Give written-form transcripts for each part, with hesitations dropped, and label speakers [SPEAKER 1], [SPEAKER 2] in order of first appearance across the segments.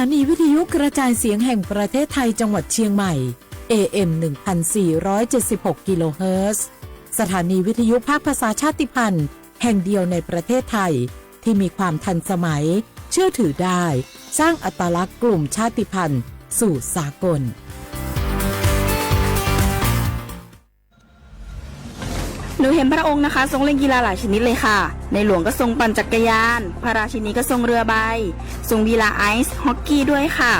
[SPEAKER 1] านีวิทยุกระจายเสียงแห่งประเทศไทยจังหวัดเชียงใหม่ AM 1476 กิโลเฮิรตซ์สถานีวิทยุภาคภาษาชาติพันธุ์แห่งเดียวในประเทศไทยที่มีความทันสมัยเชื่อถือได้สร้างอัตลักษณ์กลุ่มชาติพันธุ์สู่สากล
[SPEAKER 2] หนูเห็นพระองค์นะคะทรงเล่นกีฬาหลายชนิดเลยค่ะในหลวงก็ทรงปั่นจักรยานพระราชินีก็ทรงเรือใบทรงกีฬาไอซ์ฮอกกี้ด้วยค่ะ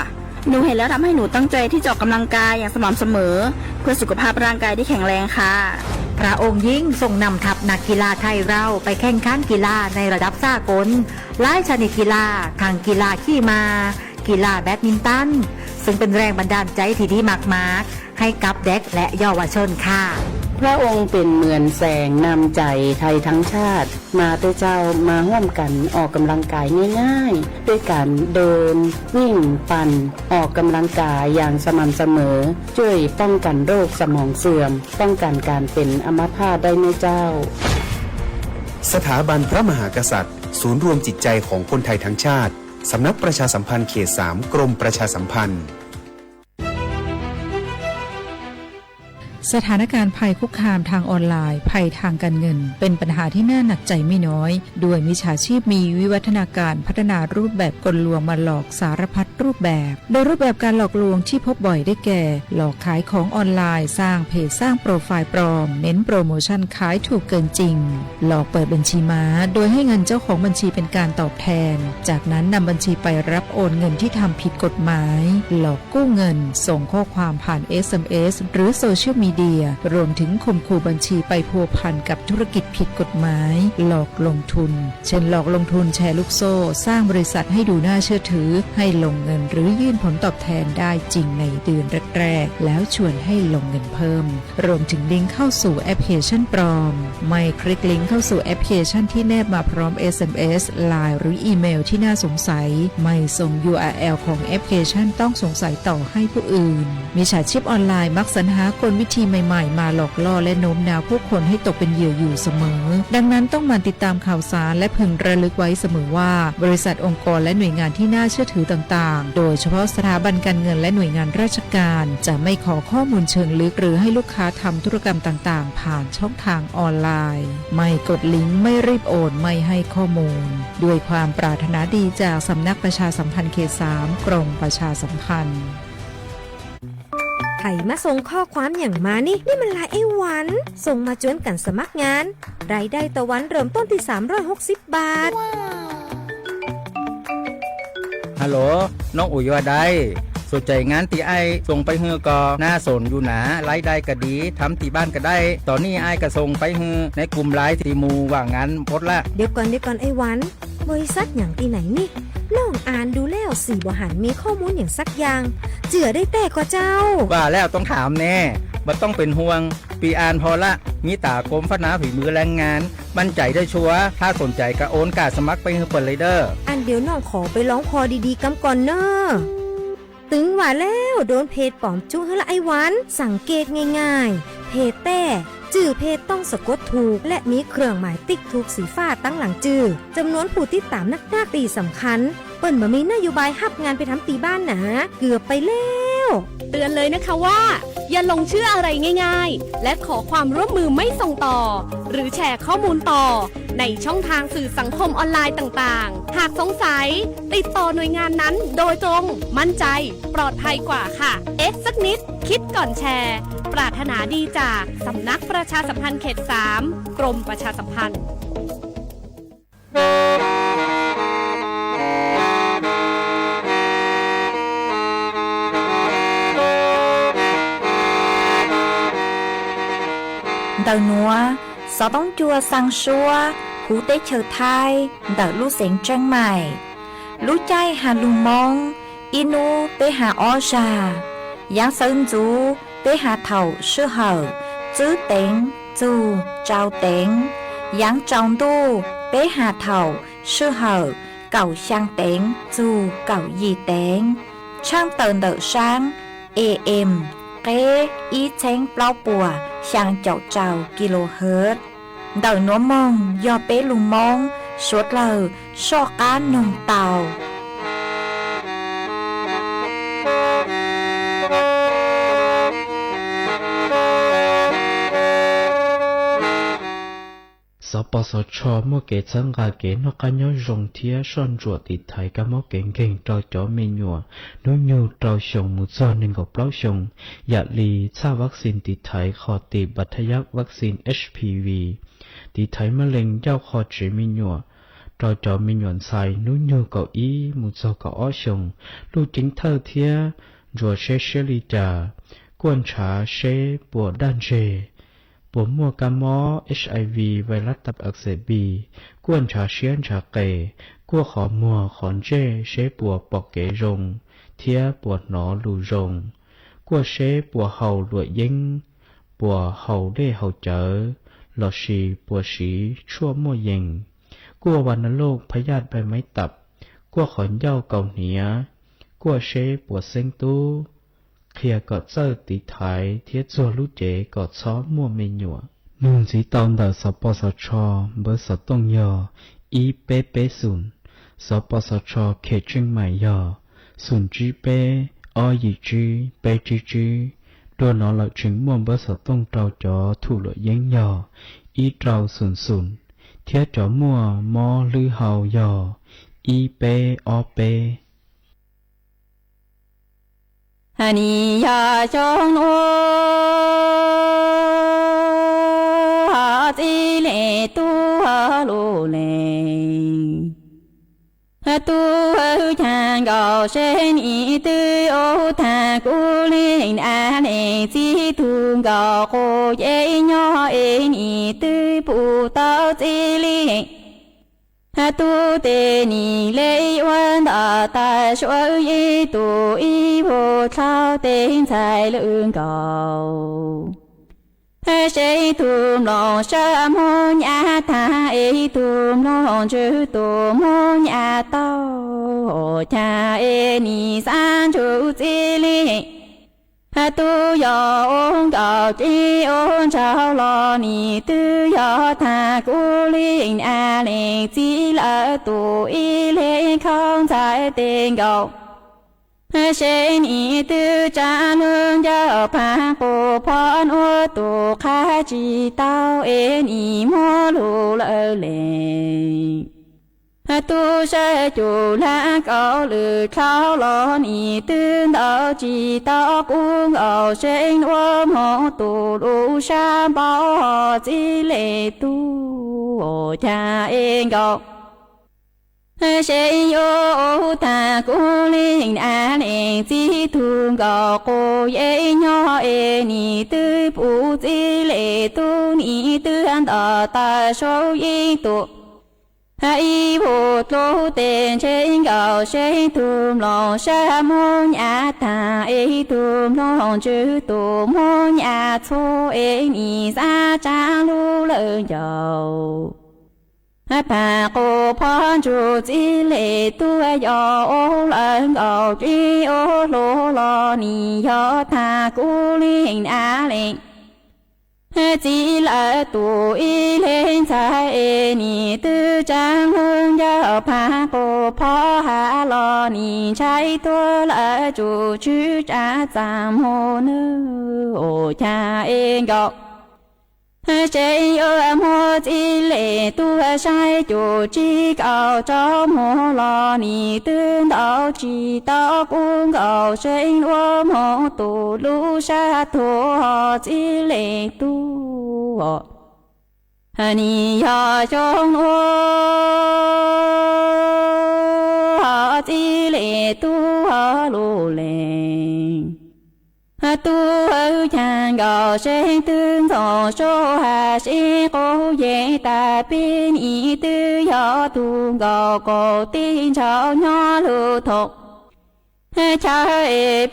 [SPEAKER 2] หนูเห็นแล้วทำให้หนูตั้งใจที่จะออกกำลังกายอย่างสม่ำเสมอเพื่อสุขภาพร่างกายที่แข็งแรงค่ะ
[SPEAKER 3] พระองค์ยิ่งทรงนำทัพนักกีฬาไทยเราไปแข่งขันกีฬาในระดับสากลหลายชนิดกีฬาทั้งกีฬาขี่ม้ากีฬาแบดมินตันซึ่งเป็นแรงบันดาลใจที่ดีมากๆให้กับเด็กและเยาวชนค่ะ
[SPEAKER 4] พระองค์เป็นเหมือนแสงนำใจไทยทั้งชาติมาเตเจ้ามาร่วมกันออกกำลังกายง่ายๆด้วยการเดินวิ่งปั่นออกกำลังกายอย่างสม่ำเสมอช่วยป้องกันโรคสมองเสื่อมป้องกันการเป็นอัมพาตได้ในเจ้า
[SPEAKER 5] สถาบันพระมหากษัตริย์ศูนย์รวมจิตใจของคนไทยทั้งชาติสำนักประชาสัมพันธ์เขต 3 กรมประชาสัมพันธ์
[SPEAKER 6] สถานการณ์ภัยคุกคามทางออนไลน์ภัยทางการเงินเป็นปัญหาที่น่าหนักใจไม่น้อยด้วยมิจฉาชีพมีวิวัฒนาการพัฒนารูปแบบกลลวงมาหลอกสารพัดรูปแบบโดยรูปแบบการหลอกลวงที่พบบ่อยได้แก่หลอกขายของออนไลน์สร้างเพจสร้างโปรไฟล์ปลอมเน้นโปรโมชั่นขายถูกเกินจริงหลอกเปิดบัญชีม้าโดยให้เงินเจ้าของบัญชีเป็นการตอบแทนจากนั้นนำบัญชีไปรับโอนเงินที่ทำผิดกฎหมายหลอกกู้เงินส่งข้อความผ่าน SMS หรือโซเชียลมีเดียรวมถึงข่มขู่บัญชีไปพัวพันกับธุรกิจผิดกฎหมายหลอกลงทุนเช่นหลอกลงทุนแชร์ลูกโซ่สร้างบริษัทให้ดูน่าเชื่อถือให้ลงเงินหรือยื่นผลตอบแทนได้จริงในเดือนแรกๆแล้วชวนให้ลงเงินเพิ่มรวมถึงลิงก์เข้าสู่แอปพลิเคชันปลอมไม่คลิกลิงก์เข้าสู่แอปพลิเคชันที่แนบมาพร้อม SMS ไลน์หรืออีเมลที่น่าสงสัยไม่ส่ง URL ของแอปพลิเคชันต้องสงสัยต่อให้ผู้อื่นมิจฉาชีพออนไลน์มักสรรหากลวิธีใหม่ๆมาหลอกล่อและโน้มน้าวผู้คนให้ตกเป็นเหยื่ออยู่เสมอดังนั้นต้องหมั่นติดตามข่าวสารและพึงระลึกไว้เสมอว่าบริษัทองค์กรและหน่วยงานที่น่าเชื่อถือต่างๆโดยเฉพาะสถาบันการเงินและหน่วยงานราชการจะไม่ขอข้อมูลเชิงลึกหรือให้ลูกค้าทำธุรกรรมต่างๆผ่านช่องทางออนไลน์ไม่กดลิงก์ไม่รีบโอนไม่ให้ข้อมูลด้วยความปรารถนาดีจากสำนักประชาสัมพันธ์เขต 3 กรมประชาสัมพันธ์
[SPEAKER 7] ไผ่มาส่งข้อความอย่างมานี่มันลายไอ้หวันส่งมาจวนกันสมัครงานรายได้ต่อวันเริ่มต้นที่360 บาท
[SPEAKER 8] ฮัลโหลน้องอุ๋ยว่าได้สนใจงานตีไอส่งไปเฮือก็น่าสนอยู่หนารายได้ก็ดีทำตีบ้านก็ได้ตอนนี้ไอก็ส่งไปเฮือในกลุ่มไลน์ตีมูว่างานพดละ
[SPEAKER 7] เดี๋ยวก่อนไอ้หวันบริษัทอย่างที่ไหนนี่น้องอ่านดูแล้วสีบ่หันมีข้อมูลอย่างสักอย่างเจือได้แต่ก็เจ้า
[SPEAKER 8] ว่าแล้วต้องถามแน่บ่ต้องเป็นห่วงปีอ่านพอละมีตากรมพัฒนาฝีมือแรงงานมั่นใจได้ชัวร์ถ้าสนใจก็โอนกาสมัครไปเฮือเปิดเลยเด้อ
[SPEAKER 7] อันเดี๋ยวน้องขอไปร้องพอดีๆกำก่อนเนอะตึงว่าแล้วโดนเพจปลอมจุ้งให้ละไอ้หวันสังเกตง่ายๆเพจแต่ชื่อเพจต้องสะกดถูกและมีเครื่องหมายติ๊กถูกสีฟ้าตั้งหลังชื่อจำนวนผู้ติดตามนักตีสำคัญเปิ้นบ่มีนโยบายฮับงานไปทำตีบ้านนะเกือบไปแล้ว
[SPEAKER 9] เตือนเลยนะคะว่าอย่าลงเชื่ออะไรง่ายๆและขอความร่วมมือไม่ส่งต่อหรือแชร์ข้อมูลต่อในช่องทางสื่อสังคมออนไลน์ต่างๆหากสงสัยติดต่อหน่วยงานนั้นโดยตรงมั่นใจปลอดภัยกว่าค่ะสักนิดคิดก่อนแชร์ปรารถนาดีจากสำนักประชาสัมพันธ์เขต 3 กรมประชาสัมพันธ์
[SPEAKER 10] Đầu núa, gió bóng chua sang xua, hú tế chờ thai, đỡ lũ xén trăng mải. Lũ chay hà lù mong, inu tế hà o trà. Giáng sơn chú tế hà thầu sư hở, chữ tên, chú, trao tên. Giáng trọng tu tế hà thầu sư hở, cầu sang tên, chú, cầu gì tên. Trang tờn đỡ sang, AM, kế ý chén plau bùa, sang chậu trào kHz. Đời nó mong do bé lùng mong suốt lờ so cá nông tàu.
[SPEAKER 11] สปสชมอเกจังกาเกนกกันยอจงเทียซ่อนจวดติดไทยกับมอเก่งเก่งจอจอเมญัวนุญูจอชงมุจอหนึ่งกับเปล่าชงยาลีชาวัคซีนติดไทยขอตีบัตยักวัคซีน HPV ติดไทยมะเร็งเจ้าคอจีเมญัวจอจอเมญวนไซนุญูเกาอีมุจอเกาอ้อชงลูจิงเธอเทียจัวเชเชลีจากวนชาเชปวดด้านเชปวดมัวกามอ HIV ไวรัสตับอักเสบบีกวนชาเชียนชาเกกัวขอมัวขอนเจเชปวดปอกเกรงเทียปวดหนอลูรงกัวเชปวดเห่าหลวยยิงปวดเห่าเด้เห่าเจอหลอชีปวดสีชั่วมัวยิงกัววันโลกพยาธิใบไม้ตับกัวขอนเย้าเกาเหนียกัวเชปวดเส้นตู้เคลียกอดเจอตีไทยเทียจัวลูเจกอดซ้อมมัวเมญัวนุ่งสีตอนดาสปสชเบอร์สตงยออีเปเปศูนสปสชเขตเชียงใหม่ยอศูนย์จีเปอยีจีเปจีจีตัวนอหลักถึงมัวเบอร์สตงเจ้าจอถูหลเย้งยออีเจ้าศูนย์เทียจอมัวมอลือเฮายออีเปอเป
[SPEAKER 2] ฮันนี่ยาจงโอฮาจิเลตูฮาโลเลฮาตูฮาจังกอเชนีตูโอทากุลินอาเลจิทุงกอโคเยญอเอนีตูปูตาจิลิ哈杜德尼雷万达达说一杜一步朝顶才能高。谁杜龙什么呀？他一杜龙就杜么呀？到他你三九几里。都要高低用着了你都要他鼓励啊你积了多一连康在顶高谁你都站能要怕不怕我都开知道诶你莫路了嘞都是就那高了超了你等到知道公熬生我梦都路上包积累都家应高谁有他鼓励啊你只图高过也要诶你的不积累都你等到大手一多一步路点trên cầu sẽ tùm lòng sa mô nhà ta ấy tùm lòng chữ tùm mô nhà thô ấy nhị ra cha lu lơ dầu bà cô phong chủ chỉ lệ tu yo ô lần cầu tri ô lô lo ni yo ta cú linh á linh chỉ là tuổi lên sai ni tư trang hương giao phá cô phó hạ lo ni trái tua là chủ chữ trả giảm hồ nữ ô cha em gọc chạy ở mô chỉ lệ tu sai chủ chỉ cầu cho mô lo ni tư đạo chỉ đạo cũng cầu sinh ôm hồ tu lu sa thô chỉ lệ tu ni ya trong ô chỉ lệ tu lu lệ tu chẳng gạo sinh tương thọ số hà sĩ cố dễ ta bên ý tư do tu gạo cổ tin cháu nhỏ lưu thục cha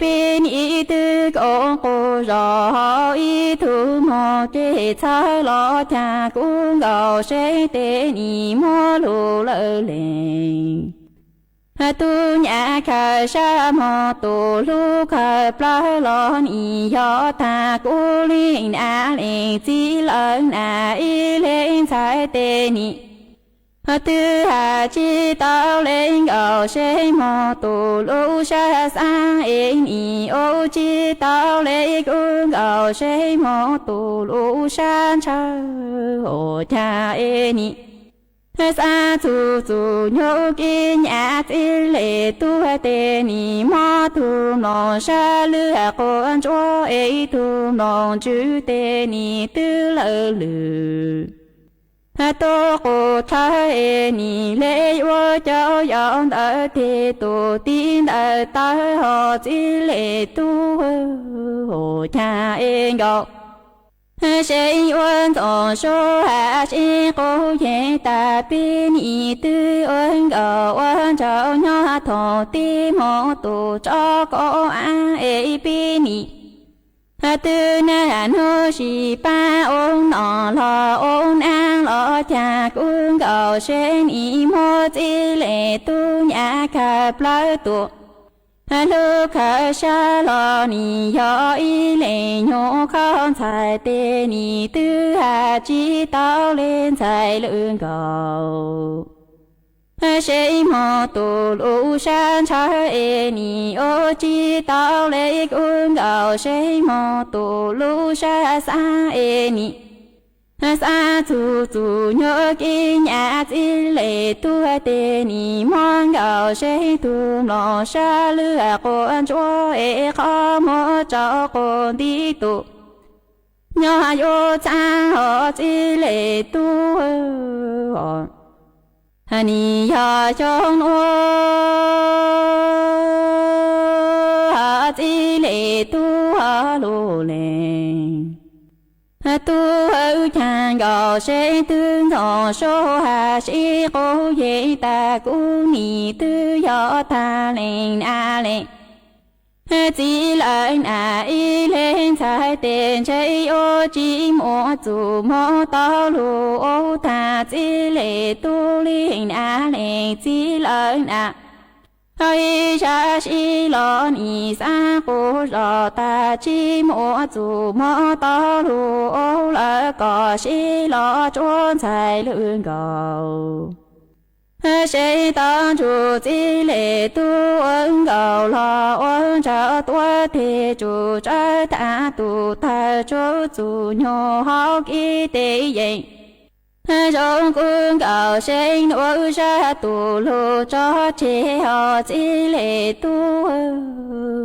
[SPEAKER 2] bên ý tư cổ cổ rõ ý thu mô chế cha lo cha cũng gạo sinh tên ý mô lưu lỡ lệnh tu nhà khởi sa mô tu lu khởi pla lo ni yo ta cú linh a linh chỉ lần a y lên sai tên ni tư hà chi tao lên ở xây mô tu lu sa sang yên ni ô chi tao lên cung ở xây mô tu lu san cha ô ชาเอนิสาธุจุโยกิญญาติเลตัวเตนิมอทุนองชาเลือคนจัวเอทุนองจูเตนิตือเลลือโตโกทาเอนิเลยวเจ้ายองเดเทตุตินเดตาหอจิเลตัวโหชาเองก็谁问总说还是狗也大比你的问个问着那头的毛都找个安哎比你。từ na nu si ba ôn nọ lo ôn an lo cha cung cầu sen y mô chi lệ tu nhà khắp lai tu lu khả sa lo ni yo y lệ nhô không sai tê ni tư hà chi tao lên sai lương cầu谁莫杜鲁山茶耶尼ô chi tao lệ cung cầu谁莫杜鲁山sa耶尼sa tu tu nhớ ki nhà chi lệ tu tê ni mong cầu谁tu lo sa lừa con chúa e khó mơ cho con đi tu nhớ yo cha họ chi lệ tu ni ya chong o ha chi le tu ha lo le tu hữu chan gao se tương thọ so ha si cô ye ta cu ni tư yo ta lên a lên chỉ lời na y lên sai tiền chơi ô chỉ mua chủ mua tao lu ô ta chỉ lệ tu linh a lên chỉ lời na hay cha chỉ lo ni sa cô lo ta chỉ mua chủ mua tao lu ô là có chỉ lo trốn sai lương cầu谁当主积累度恩高老恩着多铁主着大度他主主牛好一的人中quân cầu sinh nỗi ra tù lù cho chế họ积累度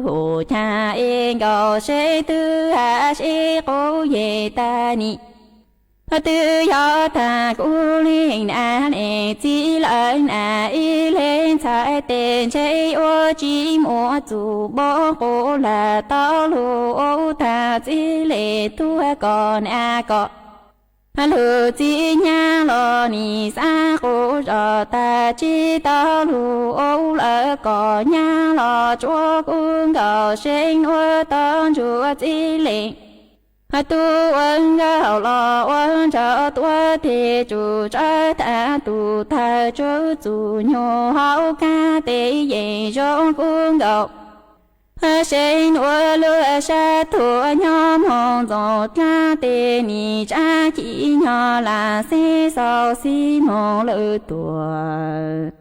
[SPEAKER 2] hồ cha yên cầu sinh tư hạ sĩ cố ye ta ni tư yo ta cu linh an e chỉ lần à y lên sai tên chơi ô chỉ mua chủ bố cô là tao lu ô ta chỉ lệ tu còn a có lu chỉ nhà lo ni sa cô cho ta chỉ tao lu ô là có nhà lo chúa cũng cầu sinh ô tao chúa chỉ lệ tu ân gạo lo ân cho tua thì chủ cho ta tu tha cho chủ nhô hậu ca tế dạy trong cung gạo sinh nuôi lúa sa thua nhóm hồng dầu cha tế ni cha chỉ nhỏ là xe sau xi mong lỡ tuổi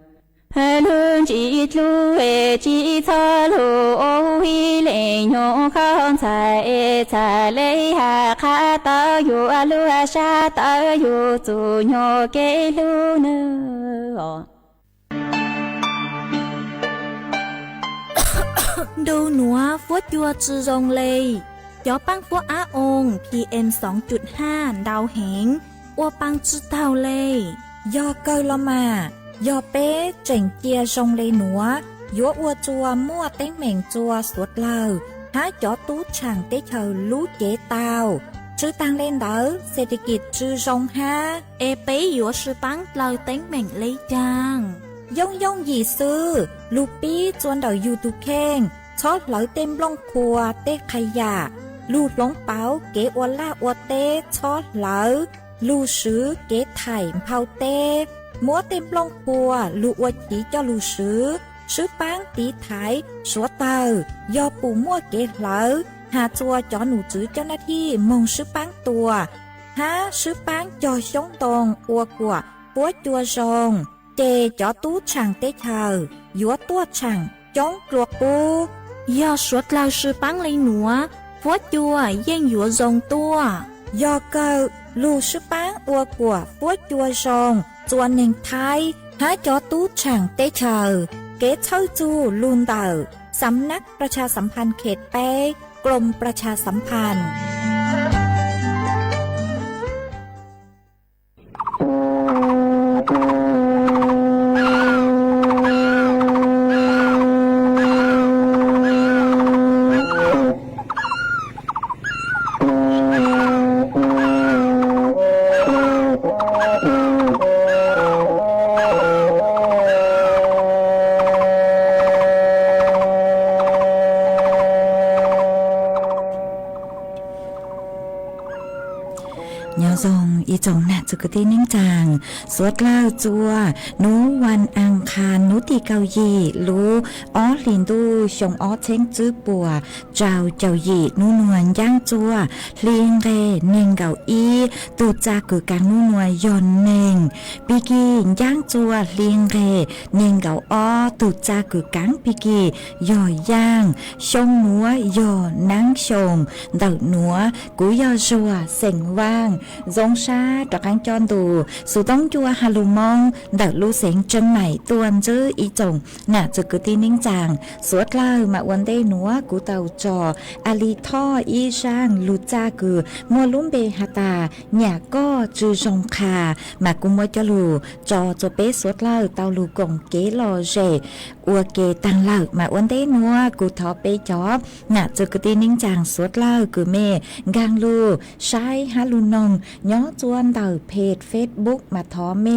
[SPEAKER 2] lương chỉ lu về chỉ cho lu ô hi lệ nhô không sai sai lệ hà khá ta yu lu sa ta yu tu nhô kê lu nơ
[SPEAKER 10] ดูหนัวฟัวจัวจือรงเลยจอปังฟัวอาองPM 2.5 ดาวเหงอัวปังจือเท่าเลยยอเกยละมายอเป้เจ๋งเจียทรงเลยหนัวยัวอัวจัวมั่วเต้งเหม่งจัวสวดเลาหาจอตู้ช่างเต้เธอรู้เจตาวชื่อตังเล่นเด้อเศรษฐกิจจือรงฮาเอเป้ยัวชื่อปังเลาเต้งเหม่งเลยจางย่องย่องหยีซื้อลูปี้จวนเดายูทูแข้งชอดเหลาเต็มล่องครัวเต้ขยะลูดลงเป๋าเก๋อวล่าอวเต้ชอดเหลาลูซื้อเก๋ไถ่เผาเต้มัวเต็มล่องครัวลูอวจีเจ้าลูซื้อปังตีไถ่สัวเตอยอปูมั่วเก๋เหลาหาจัวจอหนูจื้อเจ้าหน้าที่มงซื้อปังตัวหาซื้อปังจอชงตรงอัวกัวปัวจัวซงเจจอตู้ช่างเต้เธอยัวตัวช่างจ้องกลัวปูยอสวดเราซื้อปังเลยหนัวฟัวจัวเย่งยัวซงตัวยอเกอ ลูชุปังอัวกัวปัวจัวซองจวนหนึ่งไทยหาจอตู้ช่างเตเชอเกเช่าจูลูนเตอสำนักประชาสัมพันธ์เขตเป้กรมประชาสัมพันธ์อีจงน่ะจุกตินิ่งจางสวดเล่าจัวหนูวันอังคารหนูตีเกายีรู้อ้อลินดูชงอ้อเช้งจื้อปัวเจ้ายีหนูนวลย่างจัวเลียงเรเน่งเกาอีตูจากือการหนูนวลยอนเน่งปีกีย่างจัวเลียงเรเน่งเกาอ้อตูจากือกังปีกีย่อย่างชงหนัวยอนั่งชงเดาหนัวกุยอจัวเส็งว่างจงชาตะกังจอนดูสุต้องจัวฮาลูมองดักลูเสียงจังใหม่ตวนจื้ออีจงน่ะจุกตีนิ่งจางสวดเล่ามาวันได้หนัวกูเต่าจออาลีท่ออีช่างลูจากือมัวลุ่มเบฮาตาเนี่ยก็จือจงคามากุมัวจะลูจอจะเป๊สวดเล่าเต่าลูกงเกลอเจอัวเกตังเล่ามาวันได้หนัวกูทอเปจอบน่ะจุกตีนิ่งจางสวดเล่าคือเมกางลูใช้ฮาลูนงย้อจวนเต่าเพจเฟซบุ๊กมาท้อเม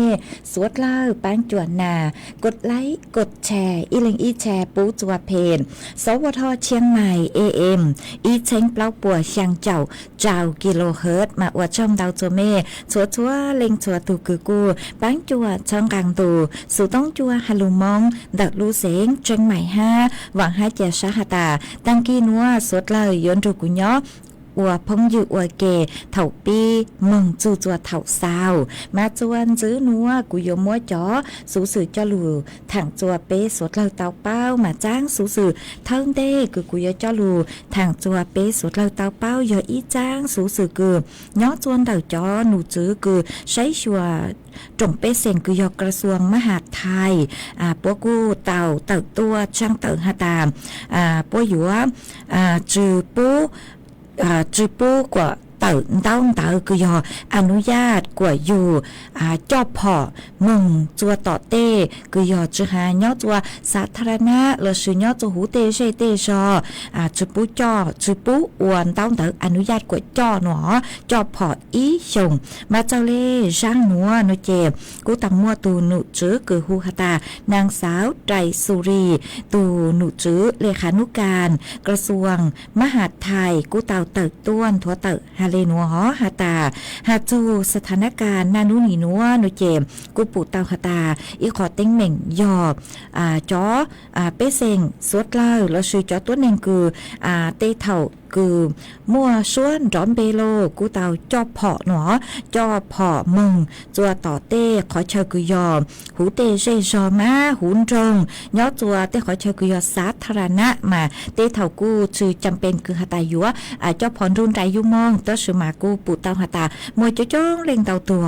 [SPEAKER 10] สวดเล่าปังจวนนากดไลค์กดแชร์อีลิงอีแชร์ปูจัวเพจสวทเชียงใหม่ AM อีเช้งเปล่าปัวเชียงเจ้ากิโลเฮิรตซ์มาอวดช่องดาวจัวเมชัวเล็งชัวตูคือกูปังจัวช่องกลางตูสู่ต้องจัวฮาลูมองดักลูเสงเชียงใหม่5หวังให้เจชาฮตาตั้งกีนัวสวดเล่ายนรูกุญยออัวพงอยู่อัวเกเถ่าปีมึงจูจัวเถ่าซาวมาจวนจื้อนัวกุยมัวจ๋อสูสื่อจอลูถังจัวเป้สวดเราเตาเป้ามาจ้างสูสื่อเทิงเด้คือกุยจอลูถังจัวเป้สวดเราเตาเป้ายออีจ้างสูสื่อคือย้อจวนเต่าจ๋อหนูจื้อคือใช้ชัวจงเป้เซนคือยกระทรวงมหาดไทยปัวกูเต่าตัวช่างเต่าหาตามปัวหยัวจือปูจือปูกว่าเต่าคือยอนุญาตกว่าอยู่จอบพอมึงจัวต่อเต้คือยอจือหายอจัวสาธารณะหรือชื่อยอจัวหูเตเชเตชอจือปูจ่อจือปูอวนเต่าอนุญาตกว่าจ่อหนอจอบพออีชงมาเจ้าเล่ช่างหนัวนุเจกูตังมัวตูหนุจื้อคือฮูฮตานางสาวไตรสุรีตูหนุจื้อเลขานุการกระทรวงมหาดไทยกูเต่าต้วนทัวเต่าฮาเลนัวฮาตาฮาจูสถานการณ์นานุนีนัวนุเจมกูปูเต่าฮาตาอีขอเต็งเหม่งยอจอเป้เซงสวดเล่าแล้วชื่อจอตัวหนึ่งคือเตเถ่าคือมัวส่วนร้อมเบโลกูเต่าจอบเพาะหนอจอบเพาะมึงจัวต่อเต้ขอเชกุยอหูเตเชยอมาหูนจงย้อจัวเต้ขอเชกุยอสาธารณะมาเต้เถ่ากูชื่อจำเป็นคือหาตายัวจอบพรรุ่นใจยุ่มองต้นสือมากูปูเต่าหาตามัวจะจ้องเล่งเต่าตัว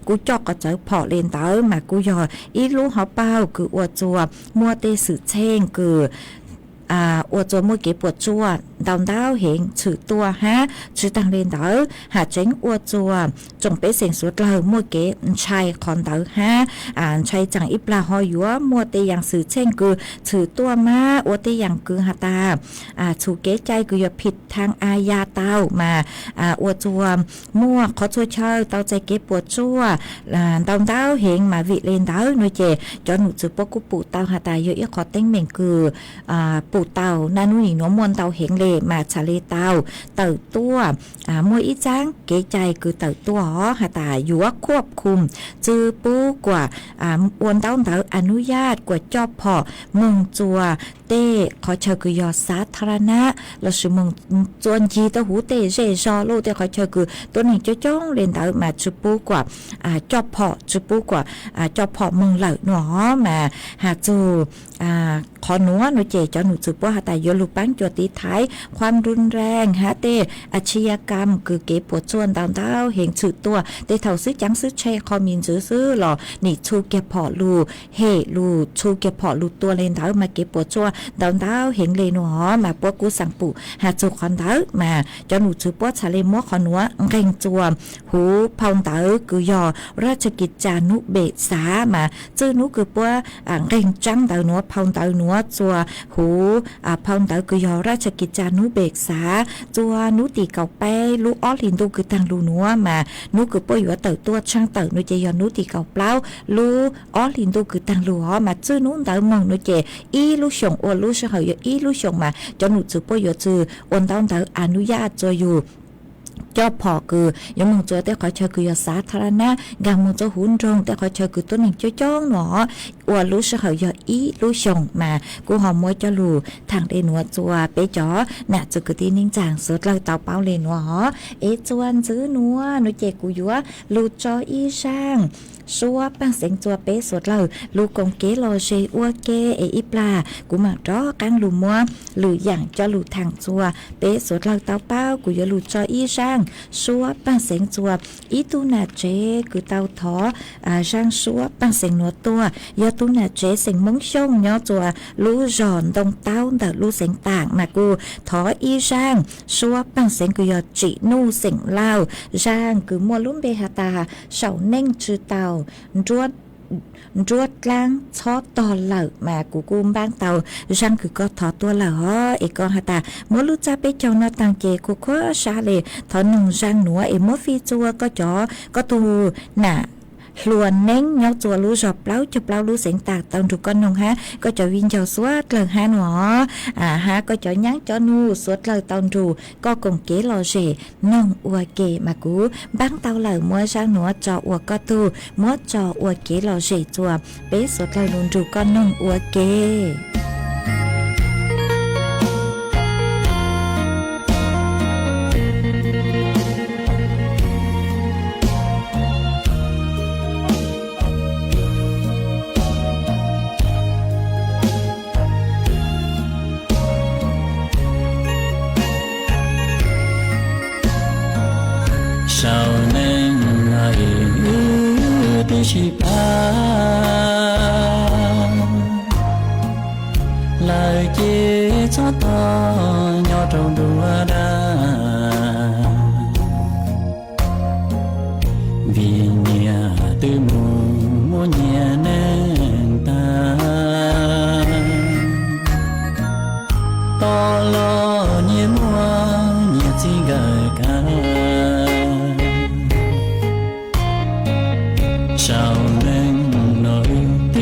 [SPEAKER 10] กูจอกก็เจอเพาะเล่นเต่ามากูยออีลูหอเป้าคืออวดจัวมัวเต้สือเช่งคืออวดจัวมัวเก็บปวดจัวดาวเห็นถือตัวชื่อตังเรียนเต๋อหาเจ๋งอวดจัวจงเป้เสียงสุดเลยมัวเก๋ชัยคอนเต๋อชัยจังอิปลาหอยัวมัวเตยังสื่อเช่นคือถือตัวมาอวดเตยังคือหาตาถูกเก๋ใจคืออย่าผิดทางอาญาเต้ามาอวดจัวมัวขอช่วยเชยเต้าใจเก็บปวดจัวดาวเห็นมาวิเรียนเต๋อหน่วยเจจอหนูจือปกุปูเต้าหาตาเยอะขอเต้งเหม่งคือปูเต้านานุนีหนวมวนเต้าเห็นเลมาชาเลเต้าตัวมวยอีจ้างเก๋ใจคือตัวหาตาอยู่ว่าควบคุมจือปูกว่าอวนเต้าอนุญาตกว่าจอบพอมึงจัวเต้ขอเชคือยอสาธารณะแล้วชื่อมึงจวนจีตะหูเต้เจชอโลเต้ขอเชคือตัวนี้จะจ้องเรียนเต้ามาจือปูกว่าจอบพอจือปูกว่าจอบพอมึงเหล่าหนอมาหาจู ขอหนัวหนูเจเจ้าหนูสืบว่าหาแต่ยลูปังจวตีท้ายความรุนแรงฮะเตอาชญากรรมคือเก็บปวดส่วนดาวดาวเห็นสืบตัวเตเท่าซื้อจังซื้อแชร์คอมินซื้อหรอนี่ชูเก็บพอลูเฮลูชูเก็บพอลูตัวเลนดาวมาเก็บปวดส่วนดาวดาวเห็นเลนหอมาปวดกูสั่งปู่หาจูคอนดาวมาเจ้าหนูสืบว่าชาเลมัวขอหนัวเร่งจวมหูพองดาวคือยอราชกิจจานุเบกษามาจื้อนุคือปัวเร่งจังดาวหนัวพองดาวหนัวจัวหูพองดาวคือยอราชกิจจานุเบกษาจัวนุตีเก่าไปลูออลินดูคือทางลูหนัวมานุคือปัวอยู่เติร์ตัวช่างเติร์นุเจยอนุตีเก่าเปล่าลูออลินดูคือทางลูหอมาจื้อนุดาวมองนุเจอีลูชงอวลูเฉยอีลูชงมาจนหนูจื้อปัวอยู่จื้อวันดาวดาวอนุญาตจัวอยู่เจ้าพอคือยังมึงตัวแต่ขอเชิญคือยาสาธารณะกางมึงจะหุ่นรงแต่ขอเชิญคือตัวหนึ่งจ้องหนอว่ารู้เฉยยาอีรู้ชงมากูหอมมวยจะรู้ทางเดนัวจัวเป๊จ๋อน่ะจะคือที่นิ่งจางสุดเลยเต่าเป้าเลนัวหอจวนซื้อนัวหนูเจกูยัวรู้จออีช่างชัวปังเสียงจัวเป๊สดเลยลูกกงเกลอเชอัวเกอีปลากูมาจ้อกังลูมัวหรืออย่างจะลูทางจัวเป๊สดเลยเต่าเป้ากูยัวลูจออีช่างชัวปังเสียงจัวอีตูนาเจคือเต่าท้อช่างชัวปังเสียงนัวตัวยาตูนาเจเสียงมงชงย่อจัวลูจอนตรงเต้าแต่ลูเสียงต่างมากูท้ออีช่างชัวปังเสียงกูยอจีนูเสียงเล่าช่างคือมัวลุ่มเบฮาตาเฉาเน่งจือเต่ารวดล้างชอตอนเหล่ามากูกุมบ้างเตาช่างคือก็ถอตัวเหล่าเอกอหตามัวรู้จักไปเจ้าหน้าต่างเจกูก็ชาเลถอนหนึ่งช่างหนัวมัวฟีจัวก็จ๋อก็ตูน่ะหลวนเน่งnhauจัวรู้จบเปล่าจะเปล่ารู้เสียงตากตอนถูกก้อนนงฮะก็จะวินเจ้าสวดเลยฮะหนอฮะก็จะยั้งจะนูสวดเลยตอนถูก็กงเก๋รอเจน้องอวเกมากูบ้างเตาเหล่ามัวช่างหนัวจออวก็ตูมัวจออวเก๋รอเจจัวเป๊สวดเลยลุนถูกก้อนน้องอวเก
[SPEAKER 12] chỉ ba lời chia cho ta nhỏ trong đua đa vì nhà từ mùa nhà nên ta to lo như mua nhà chỉ gợi cả sao nên nói tư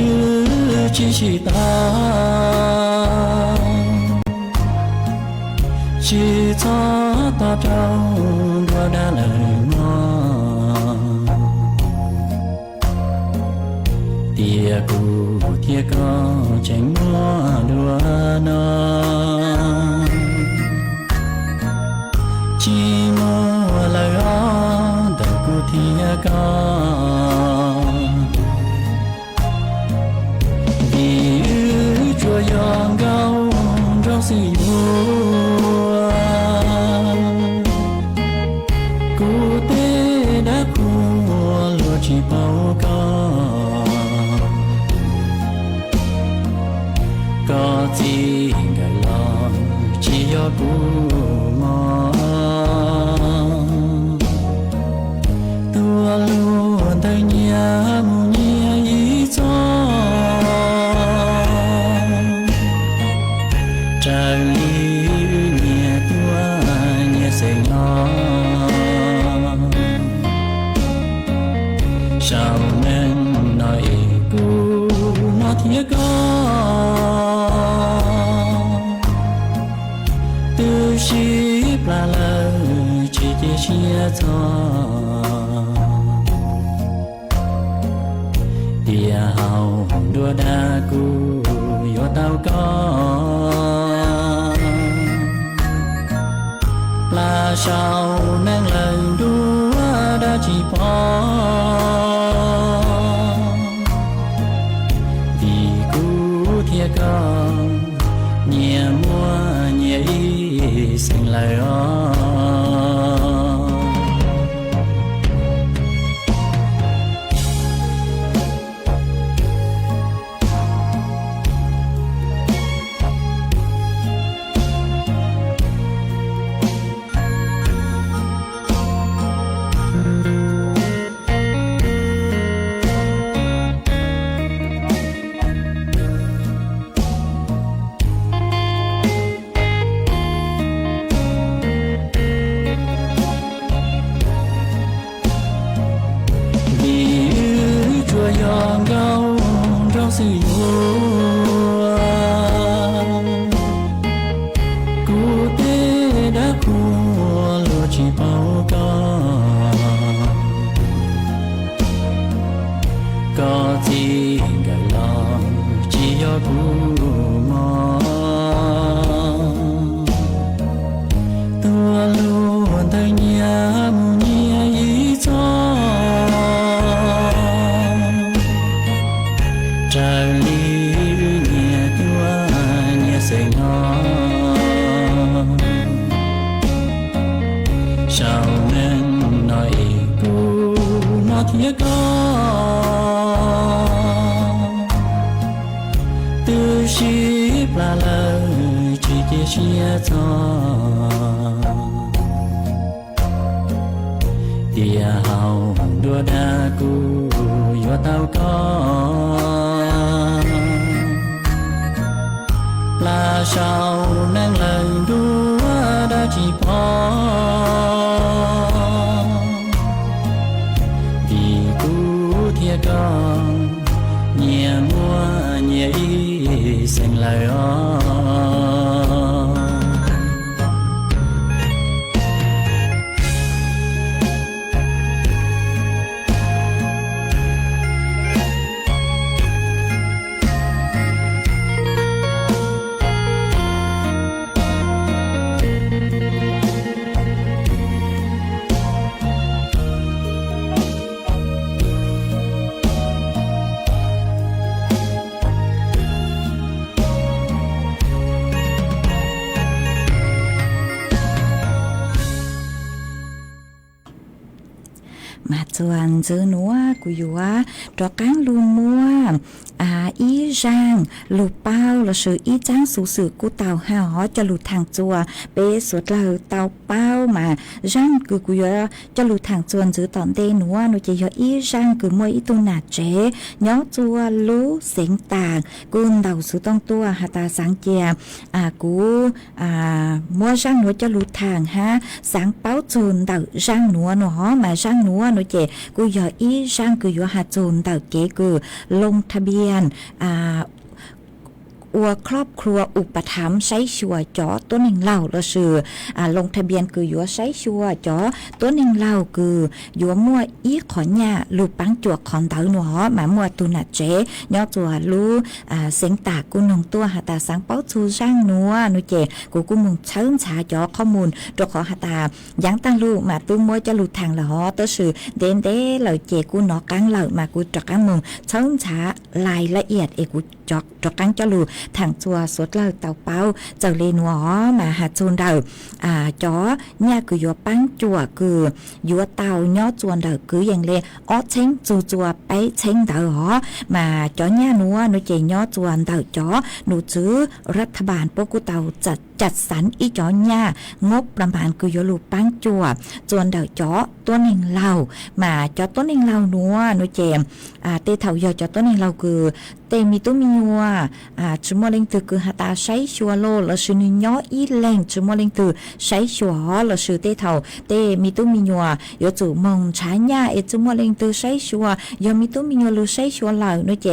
[SPEAKER 12] chỉ ta chỉ cho ta trong đua đã lời ngon tia cụ tia có tránh mua đua non chỉ mua lời ó đời cụ tia có giòn gạo rau xì mua cụ tê đã cua lúa chỉ bao có gì gầy lo chỉ do cụ mò tua luôn tay nhà mu nhà ý cho trăng đi nhẹ tua nhẹ say nó sao nên nói cô nó thiệt có từ ship là lời chỉ chia cho tia hào đua đa cô yo tao có là sao nên lần đua đã chỉ bỏ vì cú thiệt con còn gấu trong sự yêu cụ tế đã của lúa chỉ bao có gì gầy lòng chỉ do cụ mò tua luôn thay nhà mù nhia ý cho trời ly nhẹ tua nhẹ say ngon sao nên nói cụ nó thiệt tư ship là lời chỉ kia chia cho tia hào đua đa cu yo tao có là sao năng lần đua đã chỉ bỏ vì cu thiệt con nhẹ mua nhẹ ý xanh lời
[SPEAKER 10] mà chuan dư núa của yua cho cán luôn mua ý rang lù bao là sự ý tráng sự sự của tàu ha họ cho lù thằng chùa bé suốt là tàu bao mà rang cứ của yua cho lù thằng chuan giữ tọn đê núa nó chỉ cho ý rang cứ mua ý tu nạt chế nhó chùa lú xẻng tàng côn đầu sự tông tua hà ta sáng chè cú mua rang núa cho lù thằng ha sáng báo chuồn đầu rang núa nó mà rang núa nó chếกูยออีช่างกูยอหาจูนเต่าเก๋กูลงทะเบียนอัวครอบครัวอุปถัมภ์ใช้ชัวจ๋อตัวหนึ่งเล่าละชื่อลงทะเบียนคือยัวใช้ชัวจ๋อตัวหนึ่งเล่าคือยัวมั่วอีขอนยาลูปังจวกขอนเต่าหนอมามั่วตุนัดเจย่อจัวลูเสียงตากูนงตัวหาตาสังเป้าชูช่างนัวนุเจกูมึงเชิญชาจ๋อข้อมูลตัวขอหาตายังตั้งลูกมาตู้มั่วจะลูทางละฮอตัวชื่อเด่นเด้เหล่าเจกูหนอกังเหล่ามากูจักกังมึงเชิญชารายละเอียดเอกูจอกกังจะลูทางจัวสดเลยเต่าเป้าเจ้าเลนัวมาหาจูนเดาจ๋อเนี่ยคือยัวปังจัวคือยัวเต่าย่อจวนเดาคืออย่างเลอ้อเช้งจัวไปเช้งเดาหอมาจ๋อเนี่ยนัวหนูเจย่อจวนเดาจ๋อหนูซื้อรัฐบาลพวกกูเต่าจัดสรรอีจ๋อเนี่ยงบประมาณคือยัวลูปังจัวจวนเดาจ๋อตัวหนึ่งเหล่ามาจ๋อตัวหนึ่งเหล่านัวหนูเจเตเถาย่อจ๋อตัวหนึ่งเหล่าคือเตมีตัวมียัวชั่วโมงเล็งตือคือหาตาใช้ชัวโลแล้วชื่อนิย้ออีแรงชั่วโมงเล็งตือใช้ชัวแล้วชื่อเตเท่าเตมีตัวมียัวยจู่มองช้าญ่าชั่วโมงเล็งตือใช้ชัวยอมีตัวมียัวรู้ใช้ชัวเหล่าน้อยเจ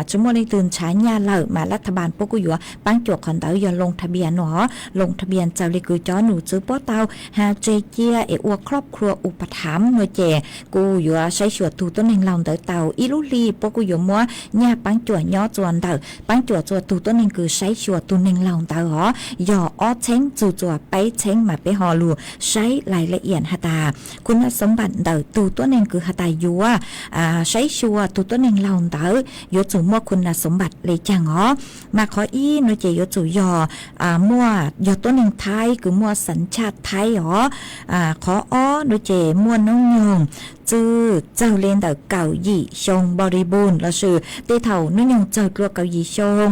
[SPEAKER 10] ชั่วโมงเล็งตือช้าญ่าเหล่ามารัฐบาลพวกกูอยู่ปังจวกขอนเต๋อยอลงทะเบียนหนอลงทะเบียนเจ้าเลยคือจ้อหนูซื้อป้อเตาหาเจเจียอวครอบครัวอุปถัมภ์น้อยเจกูอยู่ใช้ชัวตูต้นหนึ่งเหล่าเต๋าอีลุลีพวกกูอยู่มัวญ่าปังจวกย่อจวนเต๋อปังจวกตูต้นหนึ่งคือใช้ชัวตูหนึ่งเหล่าเต๋อหอย่ออ้อเช้งจัวไปเช้งมาไปหอลูใช้รายละเอียดหาตาคุณสมบัติเต๋อตูต้นหนึ่งคือหาตายัวใช้ชัวตูต้นหนึ่งเหล่าเต๋อยจู่มัวคุณสมบัติเลยจังมาขออีน้อยเจยจู่ยอมัวยอต้นหนึ่งไทยคือมัวสัญชาติไทยขออ้อน้อยเจมัวน้องยงจื้อเจ้าเล่นแต่เก่าหยี่ชงบริบูรณ์แล้วชื่อเตเท่านุ่งยงเจ้าตัวเก่าหยี่ชง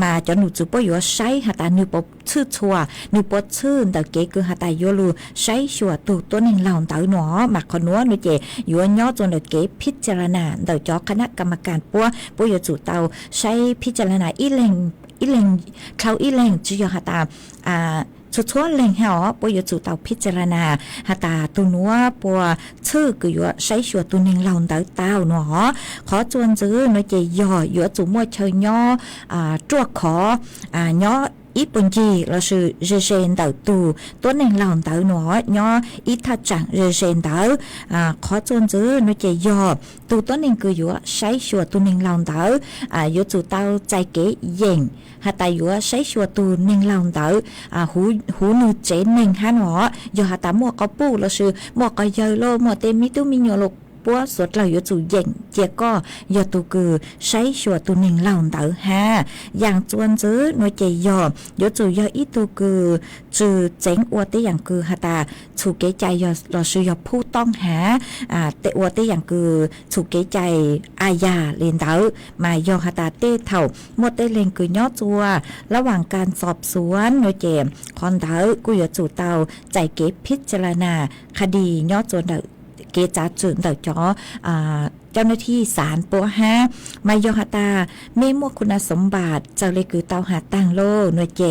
[SPEAKER 10] มาจนหนูจู่ปอยู่ใช้หาตาหนูปชื่อชัวหนูปชื่อแต่เก๋คือหาตาโยลูใช้ชัวตัวตัวหนึ่งเหล่าเต๋อหนอมาขอนัวหนูเจอยู่ย่อจนเด็กเก๋พิจารณาเต๋อจอคณะกรรมการปัวอยู่จู่เต๋อใช้พิจารณาอีเล่ง อีแรงเขาอีแรงจะยอหาตาชัวร์แรงเหรอปอยจู่เตาพิจารณาหาตาตัวนัวปัวชื่อคืออยู่ใช้ชัวตัวหนึ่งเราเต้าเนาะขอจวนซื้อหน่อยใจย่ออยู่จู่มัวเชยย่อจวกขอย่อít bốn gì là sự rèn đầu tù tuấn nên lòng đầu nó nhỏ ít thật chẳng rèn đầu khó chôn giữ nó chạy dò tù tuấn nên cứ dũa sấy sửa tu nên lòng đầu dũa chủ tao chạy kế dền hà tại dũa sấy sửa tu nên lòng đầu hú nu chế nên hà nó dò hà ta mua có pu là sự mua có giờ lô mua tên mi tu mi nhỏ lụcปัวสดเราอยู่จู่เย็นเจียก็ยอตูคือใช้ชัวตัวหนึ่งเหล่าเต๋อฮะอย่างจวนซื้อหน่วยใจยอยู่จู่ยออีตูคือจือเจ๋งอวดได้อย่างคือฮะตาถูกเกใจยอเราซื้อยอผู้ต้องหาแต่อวดได้อย่างคือถูกเกใจอาญาเรียนเต๋อมายอฮะตาเต้เถ่าหมดได้เลงคือย่อจัวระหว่างการสอบสวนหน่วยเจมคอนเต๋อกูอยู่จู่เตาใจเก็บพิจารณาคดีย่อจวนเต๋อเกจ่าจุนเต่าจ๋อเจ้าหน้าที่ศาลปัวฮะมายอหตาเมมัวคุณสมบัติเจ้าเลยคือเตาหาตั้งโลหน่วยเจ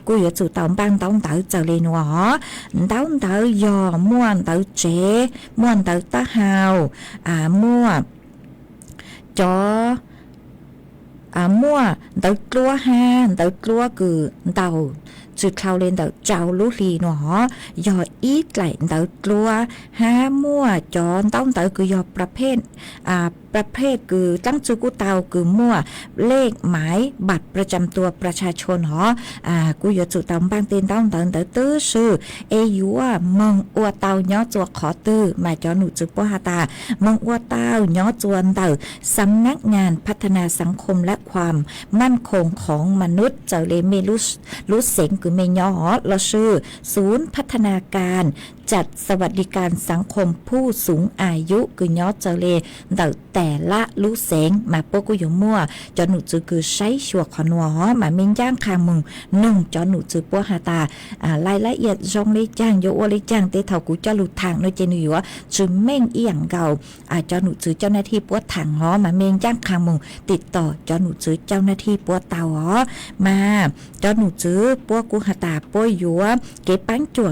[SPEAKER 10] กูอยู่จู่เตาบ้างเตาเต๋อเจ้าเลยหนอเตายอม่วนเตาเจม่วนเตาตาหาวมั่วจ๋อมั่วเตากลัวฮะเตากลัวคือเตาจุดเข้าเล่นเตาเจ้าลุลีหนอยออีดไหลเตากลัวห้ามั่วจอนต้องเตาคือยอประเภทคือตั้งจูกูเตาคือมั่วเลขหมายบัตรประจำตัวประชาชนกูอยู่จุดเตาบ้างเต้นต้องเตาตื้อชื่อยัวมองอัวเตาย้อจัวขอตื้อมาจอหนูจุดปหาตามองอัวเตาย้อจวนเตาสำนักงานพัฒนาสังคมและความมั่นคงของมนุษย์เจ้าเลเมลุเสงคือเมยอเราชื่อศูนย์พัฒนาการจัดสวัสดิการสังคมผู้สูงอายุคือย้อเจเลเดาแต่ละลุเสงมาโปกุยมั่วจอหนูจือคือใช้ชัวขอนวมาเมนย่างคางมึงนุ่งจอหนูจือปัวหาตารายละเอียดจงเลยจ้างโยโอเลยจ้างเตเท่ากูจะหลุดทางโดยเจนุยวจือเม่งเอียงเก่าจอหนูจือเจ้าหน้าที่ปัวถังมาเมนย่างคางมึงติดต่อจอหนูจือเจ้าหน้าที่ปัวเตามาจอหนูจือปัวกูหาตาปัวยัวเก็บปังจั่ว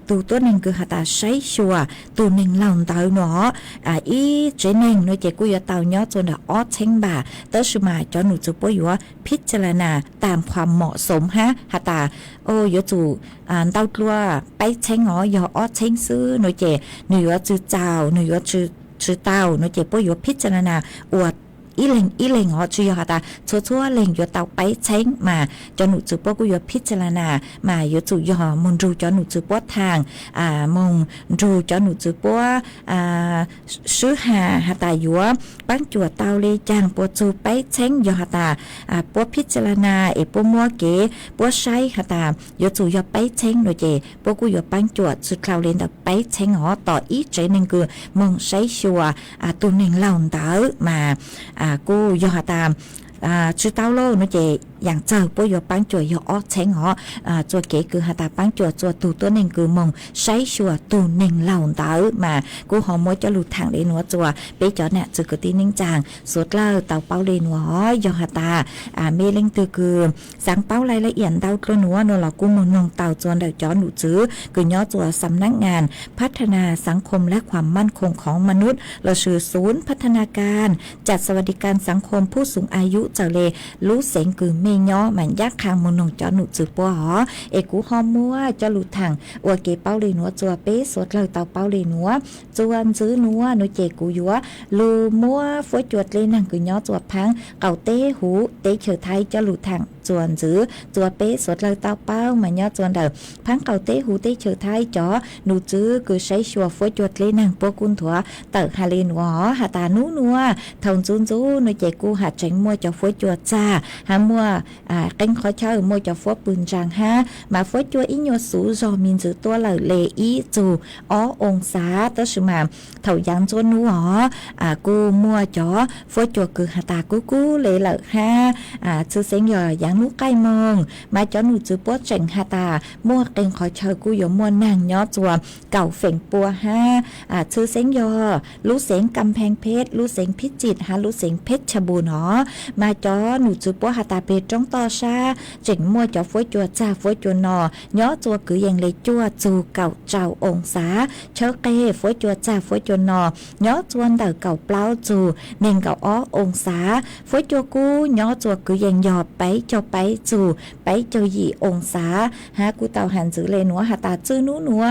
[SPEAKER 10] ตูตัวหนึ่งคือหาตาใช้ชัวตัวหนึ่งเหล่าเตาเนาะอีเจนึงโดยเจกูยเตาเนาะจนออเชงบ่าเตอร์มาจอหนูจูปัวยัวพิจารณาตามความเหมาะสมฮะหาตาโอ้ยจูเตากลัวไปเชงยออเชงซื้อโดยเจหนูจือเจ้าหนูจือเตาโดยเจปัวยัวพิจารณาอวดอีเล่งชื่อหาตาชัวเล่งอยู่เตาไปเช้งมาจอหนูจือปัวกูอยู่พิจารณามาอยู่จู่ยอมุนรูจอหนูจือปัวทางมุนรูจอหนูจือปัวซื้อหาตาอยู่ปังจั่วเตาเลยจางปัวจูไปเช้งยอหาตาปัวพิจารณาปัวมัวเก๋ปัวใช้หาตาอยู่จู่ยอไปเช้งโดยเจปัวกูอยู่ปังจั่วสุดคราวเล่นแต่ไปเช้งต่ออีใจหนึ่งคือมองใช้ชัวตัวหนึ่งเหล่าเต๋อมากูยอตามชื่อเต้าโลนะเจอย่างเจอปุยปังจั่วยอเชงจั่วเก๋คือหาตาปังจั่วตัวหนึ่งคือมองใช้ชัวตัวหนึ่งเหล่าเต๋อมากูหอมมวยจะหลุดทางเลยหนัวจั่วไปจอเนี่ยจือกตีนิ่งจางสุดเล่าเต่าเป้าเลยหนัวยอหาตาเมลิงตือคือสังเป้ารายละเอียดเต้าตัวหนัวโนหลอกกูมองนงเต่าจวนเดาจอหนูจื้อคือย่อจั่วสำนักงานพัฒนาสังคมและความมั่นคงของมนุษย์เราชื่อศูนย์พัฒนาการจัดสวัสดิการสังคมผู้สูงอายุเจ้าเลรู้เสียงคือเมยอมันยักคางมนงจอหนูจือปัวเอกูฮอมัวจะหลุดทางอวเกเป้าเลยหนัวจัวเป๊สวดเลยเตาเป้าเลยหนัวจวนซื้อหนัวหนูเจกูยัวลูมัวฝวยจวดเลยนั่งคือย่อจัวพังเก่าเต้หูเต้เฉยไทยจะหลุดทางจวนซื้อจัวเป๊สวดเลยเตาเป้ามันย่อจวนเดิมพังเก่าเต้หูเต้เฉยไทยจ๋อหนูจื้อคือใช้ชัวฝวยจวดเลยนั่งปัวกุนถัวเตอฮาเลนวหาตานูนัวทงจุนจูหนูเจกูหาเจงมัวจะฝวยจวดจ้าหามัวcanh khó chơi mua cho phố bùn tràng ha mà phố chua ý nhô sủ do mình giữ tua lời lệ ý dù ó ôn xá tới sự mà thầu giang cho nú cô mua cho phố chua cứ hà ta cú lệ lợi ha sư sinh giờ giang นุใกล้มองมาจอหนูจือปัวเจ๋งฮาตามั่วเก่งขอเชยกูยมวนนางย้อจัวเก่าเฝ่งปัวชื่อเสียงยอรู้เสียงกำแพงเพชรรู้เสียงพิจิตรรู้เสียงเพชรชบูรณ์หอมาจอหนูจือปัวฮาตาเปจ้องต่อชาเจ๋งมั่วจอฝวยจัวจ้าฝวยจัวนอย้อจัวคือยังเลยจัวจูเก่าเจ้าองศาเชอเกฝวยจัวจ้าฝวยจัวนอย้อจวนเดาเก่าเปล่าจูเน่งเก่าอ้อองศาฝวยจัวกูย้อจัวคือยังยอไปเจ้าไปจูไปเจ้าหยีองศาหากูเต่าหันจือเลยหนัวหาตาจื้อนู้นัว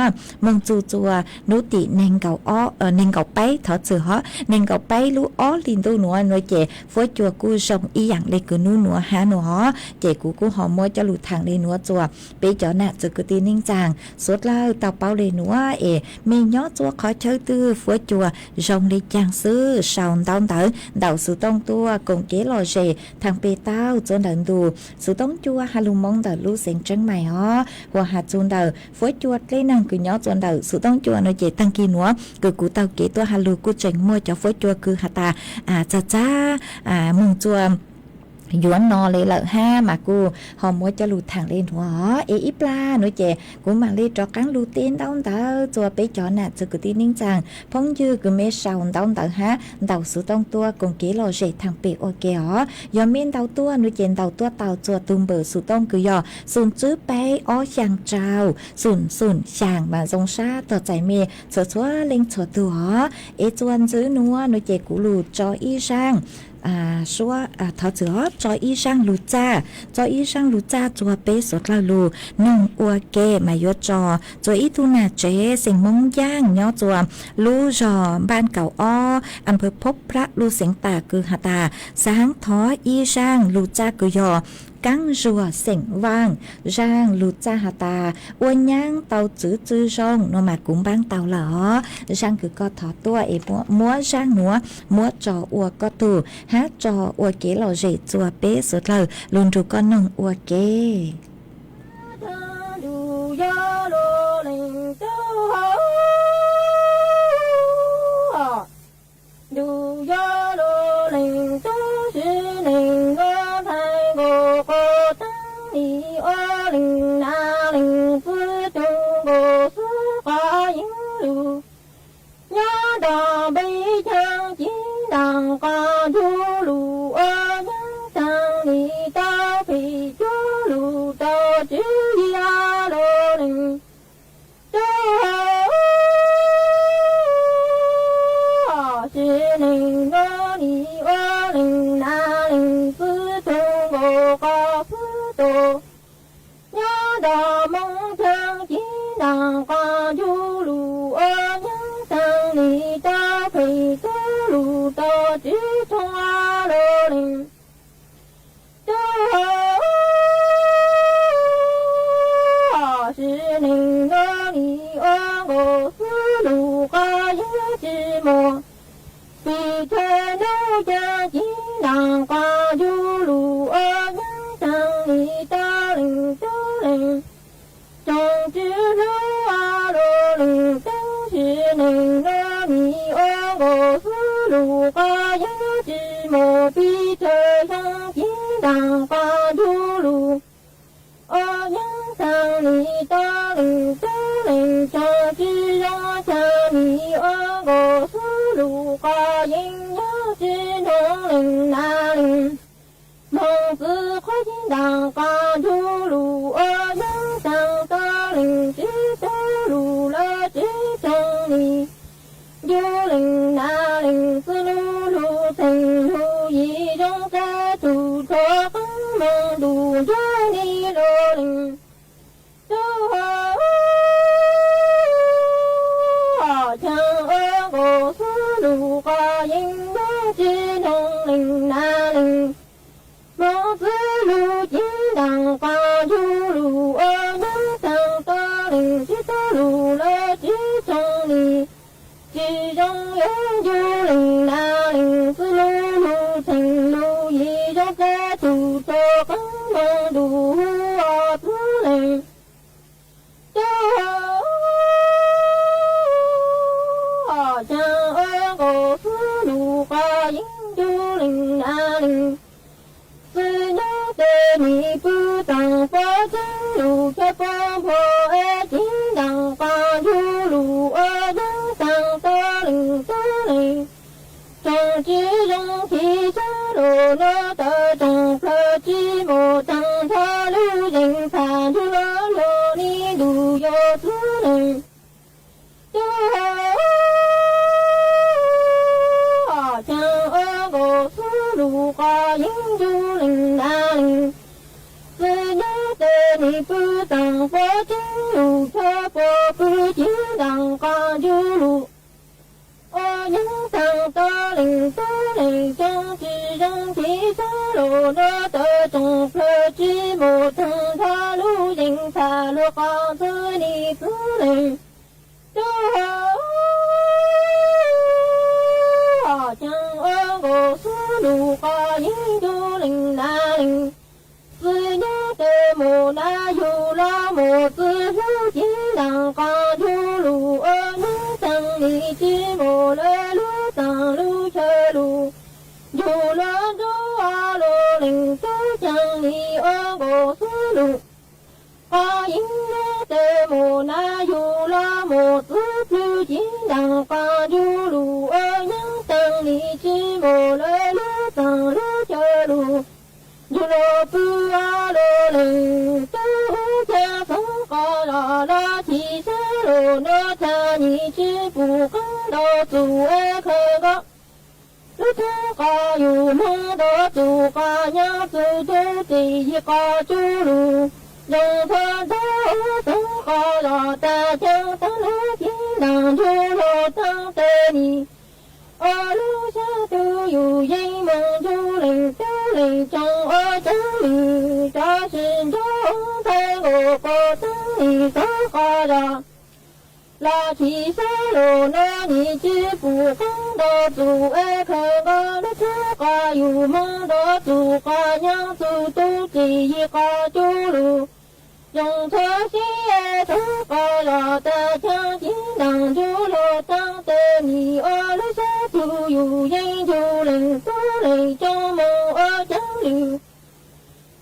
[SPEAKER 10] มึงจูจัวนุติเน่งเก่าอ้อเน่งเก่าไปถอดจือฮะเน่งเก่าไปรู้อ้อลินตูหนัวหน่วยเจฝวยจัวกูชงอีหยังเลยคือนู้หนัวหาหนัวเจกูหอมมัวจะหลุดทางเลยหนัวจัวไปเจ้าหน้าจือกูตีนิ่งจางสุดเล่าเต่าเป้าเลยหนัวมีย้อจัวขอเชิญตื้อฝวยจัวชงเลยจางซื้อชาวดาวเต๋อเดาสุต้องตัวกงเก๋ลอยเจทางเปเต้าจนเดินดูสุต้องจัวฮาลุมงเดาลูเสียงจังใหม่ฮะหัวหาจนเดาฝวยจัวเลยนั่งคือย้อจนเดาสุต้องจัวในเจตั้งกินหัวคือกูเต่าเก๋ตัวฮาลูกูเจ๋งมัวจะฝวยจัวคือหาตาจ้ามึงจัวหยวนนอเลยละห้ามากูหอมมัวจะหลุดทางเล่นหัวอีปลาหนูเจกูมาเล่นจอกังลูเต้นดาวเตอจัวไปจอหน้าจะกูตีนิ่งจังพงยืกูเมชาวดาวเตอฮะดาวสุต้องตัวกงเกลอเจทางเปโอเกอยอมเมนดาวตัวหนูเจนดาวตัวเต่าจัวตุมเบอร์สุต้องคือยอสุนจื้อไปอ้อช่างเจ้าสุนช่างมาทรงชาต่อใจเมชัวเล็งชัวตัวจวนจื้อนัวหนูเจกูลูจออีช่าง说他只要做医生路渣，做医生路渣做被所拉路，弄我给买药做，做一度那这สิ่งมงย่างเนาะจัวลู่จอบ้านเก่าอ้ออำเภอพบพระลู่เสียงตาคือหาตาสางทออีช่างลู่จ้าคือยอกังจัวเสียงว่างร่างลู่จ้าหาตาอวนย่างเตาจื้อช่องนมากุ้มบ้างเตาหล่อช่างคือก็ถอตัวมัวช่างหัวมัวจออัวก็ตูฮะจออัวเก๋เราเจจัวเป๊สุดเลยลุนดูก็นงอัวเก๋
[SPEAKER 13] ดูยาโลลิงตู้ชื่อหนึ่งก็ไทยโกโกตั้งดีโอลิงนาลิงฟื้นจงโกสู้ฟ้ายิงลูยาดาใบช่างจีดังกาดูลูยังจังดีตาผีจูลูตาจือยาโลลิง是灵个你我灵那灵子中我个子多，呀的梦成金当挂住路我娘上你的陪走路到只从啊罗灵，是灵个你我是路个一只么。比天路家金当挂住路娘上你的领主领，种植路罗领都是领个你我是路个一只么比天上金当挂住路娘上你的领主领，种植路家你我是路个应有是农林那林，孟子快进当挂住路杨上的林只走路了只中你，有林那林是路路成路一种在土着更梦路着你罗林。江我是路个应有是农林那林，孟子路金当挂住路杨上的林只走路了只中你，只中有就林那林是路路成路一种在土着更梦路我自林。江我是路个应就林那林，是牛的你不当佛经路却风破金当光出路人上多灵多灵种子中提升罗罗的种科技莫当他路人看出了罗尼路有资能将我思路化引出灵那灵自己的你不当佛经路却佛不经当光出路我人上多灵多灵种子人提升罗罗的种科技莫当他路人他路化自你自灵将我思路化引出灵那灵自己的莫那有了莫自路经当光出路能等你知莫来路当路车路有了主啊罗灵都将你我思路化引的莫那有了莫自路经当光出路等你知莫来路当路车路有了不啊罗灵都将风高啦啦起身罗那他你知不更到主爱可个路途高有梦到主高娘走走第一个主路让他到风高啦大江当路天当主路当的你路下都有人梦主灵都灵中真理大神中在我国等你所化的拉起山路那你知不更到主爱可个路途高有梦到主高娘走都第一个主路用车西从高了的江津当主路当的你路下都有人就灵都灵中梦真理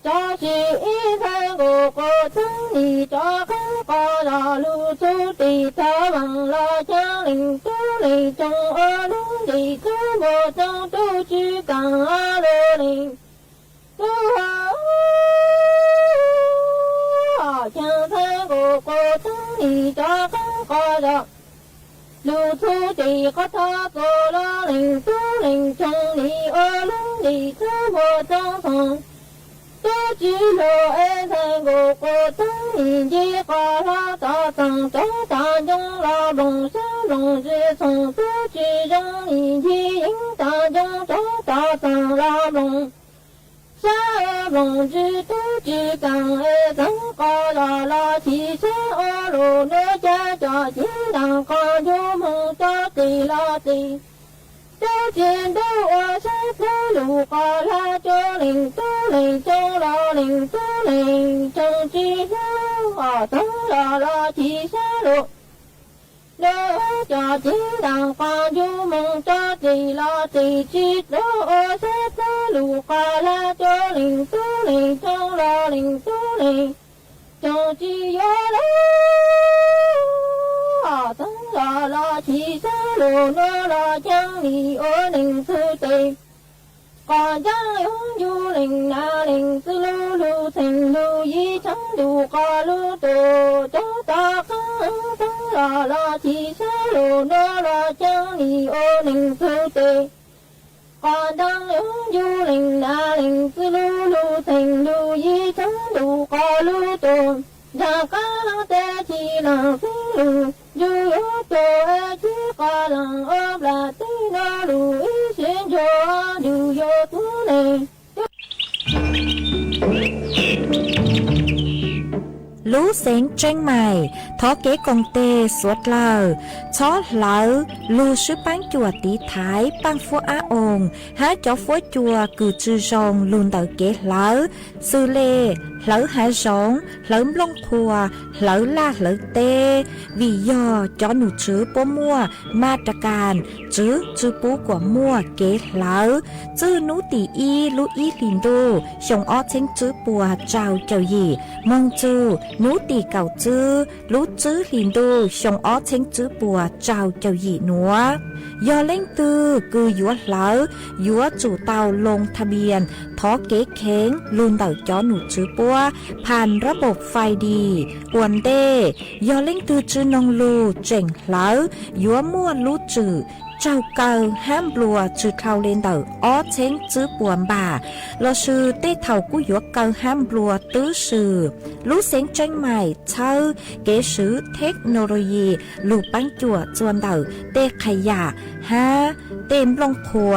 [SPEAKER 13] 这是一台我国等你这更高了路出的他忘了江灵都灵中路的周末中都去港罗灵都将在我国等你这更高了路出的和他做了灵都灵中你龙的周末中从都知道爱在我国等你的花啦大上中大中啦龙山龙日从都知让你的引大中中大上啦龙山龙日都知港爱增高啦啦起身路那家家金当高就梦到地啦地都见到我山山路高啦就灵都灵中啦灵都灵中之上增啦啦起身路那家金当高就梦到地啦地知道我山山路高啦就灵都灵中啦灵都灵中之有啦增啦啦起身路那啦将你灵出地高江永有灵那灵自路路成路一程路高路多中大坑增啦啦起身路那啦将你灵出地高江永有灵那灵自路路成路一程路高路多让高浪在起浪飞路就有多爱去高浪啦对那路一线就就有多累
[SPEAKER 10] รู้เสียงเชียงใหม่โท อเก๋กงเตสวดเลอชอเหลาลูชื่อปังจัวตีท้ายปังฟัวอาองหาจอฟัวจัวกือจือจงลุนเตอเก๋เหลาซื้อเล่เหลาหาสงเหลาลงครัวเหลาลาเหลาเตวิยอจอหนูจื้อปัวมัวมาตรการจื้อปูกว่ามัวเก๋เหลาจื้อนูตีอีลูอีลินดูชงอ้อเชงจื้อปัวเจ้าเจ้าหยี่มงจูนูตีเก่าจื้อลูจื้อลินดูชงอ้อเชงจื้อปัวเจ้าเจ้าหยี่หนัวยอเล่งตือกือยัวเหลายัวจู่เตาลงทะเบียนท้อเก๋เข็งลุนเต่าจอหนูจื้อปัวผ่านระบบไฟดีอวนเดยอเล่งตือจื้อนงลูเจ๋งเหลายัวมั่วลูจื้อเจ้าเก่าห้ามบลัวจื้อเท่าเลนเต่าอ้อเช้งจื้อปวนบ่าเราชื่อเต้เท่ากู้ยัวเก่าห้ามบลัวตื้อชื่อรู้เสียงจังใหม่เช่าเก๋ซื้อเทคโนโลยีลูปังจั่วจวนเต่าเต้ขยะฮะเต็มลงครัว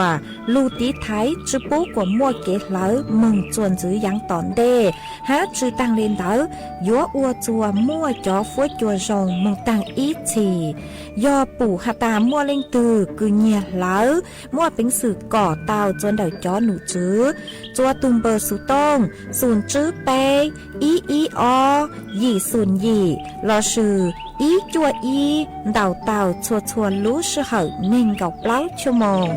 [SPEAKER 10] ลูตีไทยจื้อปูกว่ามั่วเก๋เหลามึงจวนจื้อยังตอนเด้ฮะจื้อตั้งเลนเต่ายัวอัวจัวมั่วจอฟัวจัวจงมึงตั้งอีทียอปู่หาตามั่วเล่งตือกือเงียเหลามั่วเป็นสื่อก่อเตาจนเดาจอหนูจื้อจัวตุมเบอร์สุต้งศูนย์จื้อเปอีอยี่ศูนย์ยี่รอชื่ออีจัวอีเดาเตาชัวรู้ชื่อเหอเน่งกับเล้าชั่วโมง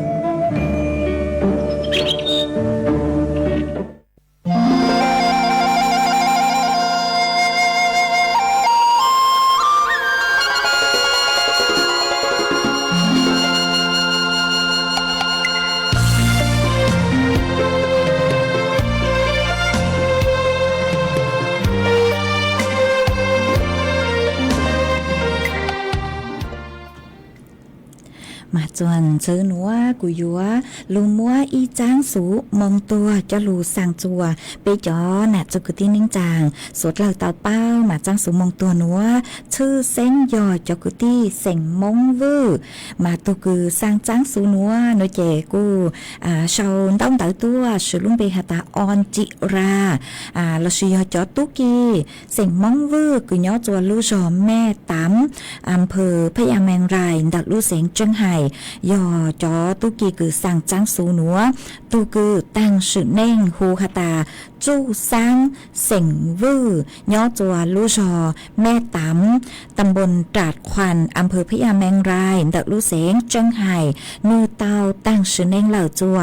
[SPEAKER 10] มาจวนเจอหนัวกุยัวลุงมัวอีจางสูมองตัวจะลูสั่งจัวไปจอน่ะจุกตีนิ่งจางสวดเหล่าเตาเป้ามาจางสูมองตัวหนัวชื่อเส้นยอจกุตีเส่งมงวือมาตัวคือสร้างจางสูหนัวโนเจกูชาวต้องเตาตัวชื่อลุงไปหาตาออนจิราเราชื่อยอจอตุกีเส่งมงวือกุย้อจัวลูจอมแม่ตำอำเภอพญาแมงรายดักลูเสียงจังไห้ยอจอตุกีคือสั่งจังสูหนัวตุคือตั้งชื่อเน่งฮูคาตาจู้ซังเส็งวื้อย่อจัวลูจอแม่ตำตำบลตราดควันอำเภอพญาแมงรายดักลูเสงจังไห้นูเตาตั้งชื่อเน่งเหล่าจัว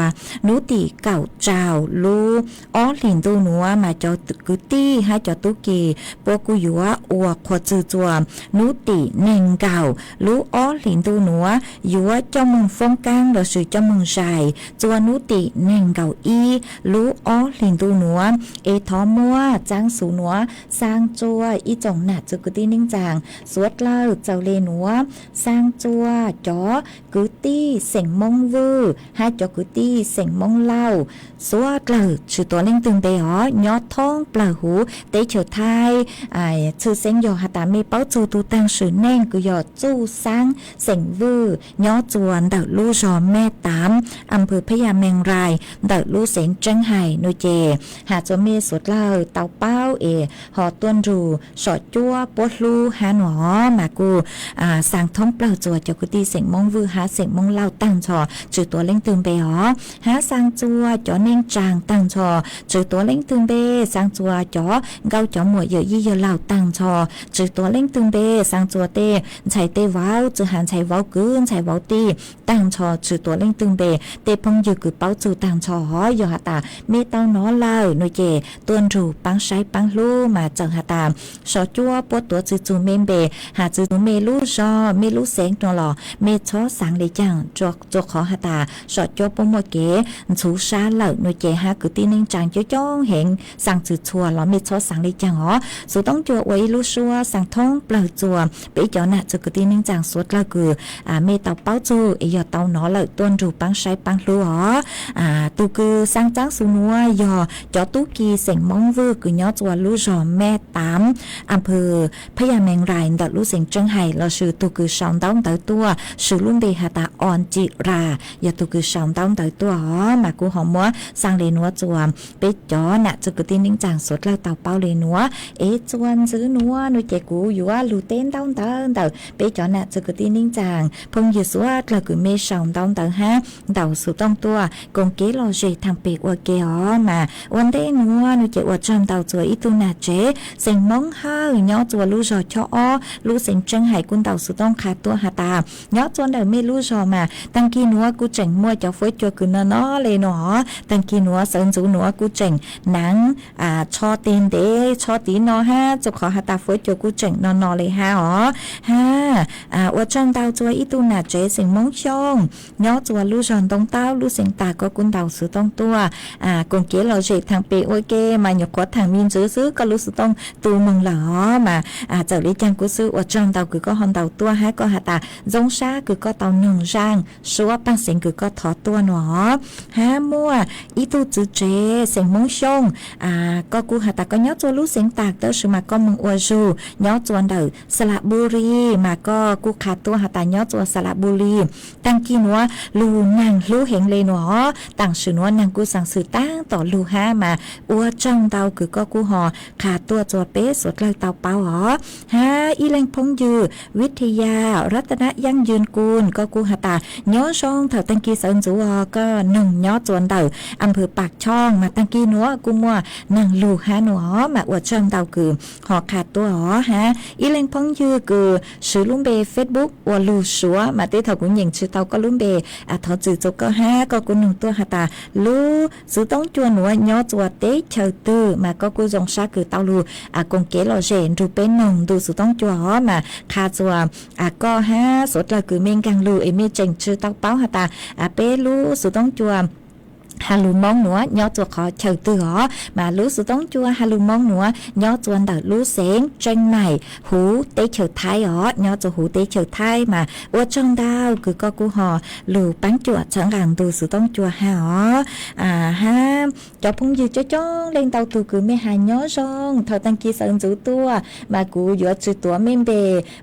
[SPEAKER 10] นูตีเก่าเจ้าลูอ้อหลินตูหนัวมาจอตึกตี้ให้จอตุกีปวกุยัวอวขวดจือจัวนูตีเน่งเก่าลูอ้อหลินตูหนัวยัวเจ้ามึงฟงกังเราสื่อเจ้ามึงชายจัวนุติเน่งเก่าอีลูอ้อหลินตูหนัวเอทอมัวจางสูหนัวสร้างจัวอีจ่องหนัดจุกตีนิ่งจางสวดเล่าเจ้าเลหนัวสร้างจัวจอกุตี้เสียงมงวือให้จอกุตี้เสียงมงเล่าสวดเล่าชื่อตัวเล่งตึงเบอยอดท้องปลาหูเตเฉยไทยชื่อเสียงยอหาตามีเป้าจูตูตังชื่อแน่งกุยอจู้สร้างเสียงวือยอจวนดักลูจอมแม่ตามอำเภอพญาแมงรายดักลูเสียงจังไห้โนเจหาจเมสวดเล่าเตาเป้าหอต้นรูสอดจัวปวดลูหาหนอมากูสั่งท้องเปล่าจัวจกุตีเสียงมงวือหาเสียงมงเล่าตั้งชอจือตัวเล่งตึงเบหอหาสั่งจัวจอเน่งจางตั้งชอจือตัวเล่งตึงเบสั่งจัวจอเกาจอหมวยเยอะยี่เยอะเล่าตั้งชอจือตัวเล่งตึงเบสั่งจัวเตใช้เตว้าวจือหันใช้ว้าวกืนใช้ว้าวตีตั้งชอจือตัวเล่งตึงเบเตพงยือกือเป้าจือตั้งชอหอยอหาตาเมเต้าน้อเล่าหน่วยเจต้นรูปังใช้ปังลู่มาจังหาตามสอจัวปวดตัวจือจูเมมเบหาจือจูเมลู่จอเมลู่เสงตัวหล่อเมชอสังเลยจังจวขอหาตาสอจัวปมวเก๋ชูชาเหล่าหน่วยเจหากือตีนิ่งจังจ้องเห็นสั่งจือชัวหล่อเมชอสังเลยจังอ๋อสุต้องจัวไว้ลู่ชัวสั่งท้องเปล่าจัวไปจอหน้าจือกือตีนิ่งจังสวดละกือเมเต้าเป้าจูเอยอเต้าน้อเหล่าต้นรูปังใช้ปังลู่อ๋อตูกือสั่งจังสูนัวยอจอตุ ตุกีเสียงมงวือกุยอจัวลู่จอแม่ตามอำเภอพญาแมงรายดัดลู่เสียงเจิงไห่เราชื่อตุกือสองต้องเตอตัวชื่อลุ่มเบหาตาออนจิราอย่าตุกือสองต้องเตอตัวมากูหอมมัวสร้างเลนัวจวมไปจ่อน่ะจุกตินิ่งจางสดแล้วเต่าเป้าเลนัวจวนซื้อนัวนุเจกูอยู่ว่าลู่เต้นต้องเตอไปจ่อน่ะจุกตินิ่งจางพงยืสวดแล้วกูเมสองต้องเตอฮะเต่าสุต้องตัวกงเกลอเจทางเปกว่าเกอมาวันเดนัวนุเจว่าจอมเต่าจัวอีตุนาเจเสียงมงห้าย่อจัวลู่จอช่อลู่เสียงเจิงไห่กุนเต่าสุต้องขาตัวหาตาย่อจวนเดอไม่ลู่จอมาตั้งกีนัวกูเจ๋งมัวจะฟื้นจัวกูนอเลยเนาะตั้งกีนัวเสินจูนัวกูเจ๋งหนังชอตีนเดชอตีนอฮะจุขอหาตาฟื้นจัวกูเจ๋งนอเลยฮะฮะว่าจอมเต่าจัวอีตุนาเจเสียงมงชงย่อจัวลู่จอนต้องเต้าลู่เสียงตาก็กุนเต่าสุต้องตัวกงเกลเราเจทางเปโอเกมาหยกขวดทางมินซื้อก็รู้สึกต้องตูมึงหล่อมาเจ้าลิจังกูซื้อว่าจอมเต่าคือก็หอนเต่าตัวฮะก็หาตาจงชาคือก็เต่าหนึ่งร่างชัวปังเสียงคือก็ถอตัวหนอฮะมั่วอีตูจืเจเสียงมงชงก็กูหาตาก็ย่อจัวลู่เสียงตากเต้าชื่อมาก็มึงอวจูย่อจวนเต่าสระบุรีมาก็กูขาดตัวหาตาย่อจัวสระบุรีตั้งกี่นัวลูนางลูเห็งเลยหนอต่างชื่อนัวนางกูสั่งสื่อตั้งต่อลูห้ามาอวจองเต่าคือก็กูหอขาดตัวจัวเป๊ะสดเลยเต่าเปาหอฮะอีแรงพงยือวิทยารัตนยั่งยืนกูลก็กูหาตาย่อช่องเถาตั้งกี่เสินจูก็หนึ่งย่อจวนเต่าอำเภอปากช่องมาตั้งกี่นัวกูมัวนางลูห้าหนอมาอวจองเต่าคือหอขาดตัวหอฮะอีแรงพงยือคือชื่อลุงเบเฟซบุ๊กอวลูชัวมาเต้เถากูยิงชื่อเต่าก็ลุงเบเถาจือจุกก็ฮะก็กูหนึ่งตัวหาตาลูซื้อต้องจวนหัวย่อจัวเต้เชอตื้อมาก็กูจงชาคือเต่าลูกงเกลเจนรูเป็นหนึ่งดูสุต้องจัวมาคาจัวก็ฮะสดเลยคือเมงกังลูเอเมเจงชื่อเต้าเป้าหาตาเปลูสุต้องจัวฮาลูมองหนัวย่อจัวขอเฉยตื้อมาลูสุต้องจัวฮาลูมองหนัวย่อจวนเดาลูเสียงเจงใหม่หูเตเฉยไทยย่อจัวหูเตเฉยไทยมาว่าจงดาวคือก็กูหอลูปังจัวฉันรังดูสุต้องจัวฮะฮะจอพงยืดจ้องเล่นเตาตูคือไม่หายย่อจงเท่าตั้งกี่สันจูตัวมากูหยดจืดตัวเมมเบ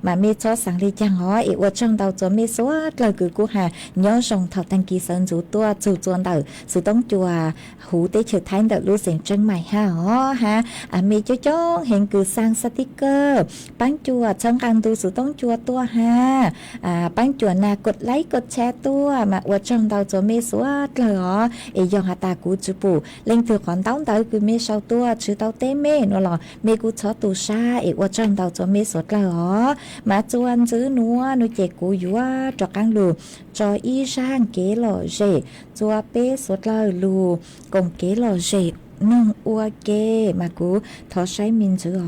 [SPEAKER 10] มาเมชอสังลีจังเอว่าจงเดาจัวเมสวดเลยคือกูหาย่อจงเท่าตั้งกี่สันจูตัวจูจวนเดาสุต้องจัวหูเตเฉยไทยเดาลูเสียงเจงใหม่ฮะฮะเมจ้องเห็นคือสร้างสติกเกอร์ปังจัวฉันรังดูสุต้องจัวตัวฮะปังจัวนากดไลค์กดแชร์ตัวมาว่าจงเดาจัวเมสวดเลยยองหาตากูจูปูเล่นถือขอนเต้าเต๋อคือเมชาวตัวชื่อเต้าเต้เมนวะหรอเมกูชอตูชาว่าจงเต๋าจัวเมสดเลยมาจวนซื้อนัวนุเจกูอยู่ว่าจอกังลูจออีช่างเกลอเจจัวเป้สดเลยลูกงเกลอเจนึ่งอัวเกมากูทอใช้มินชื่อ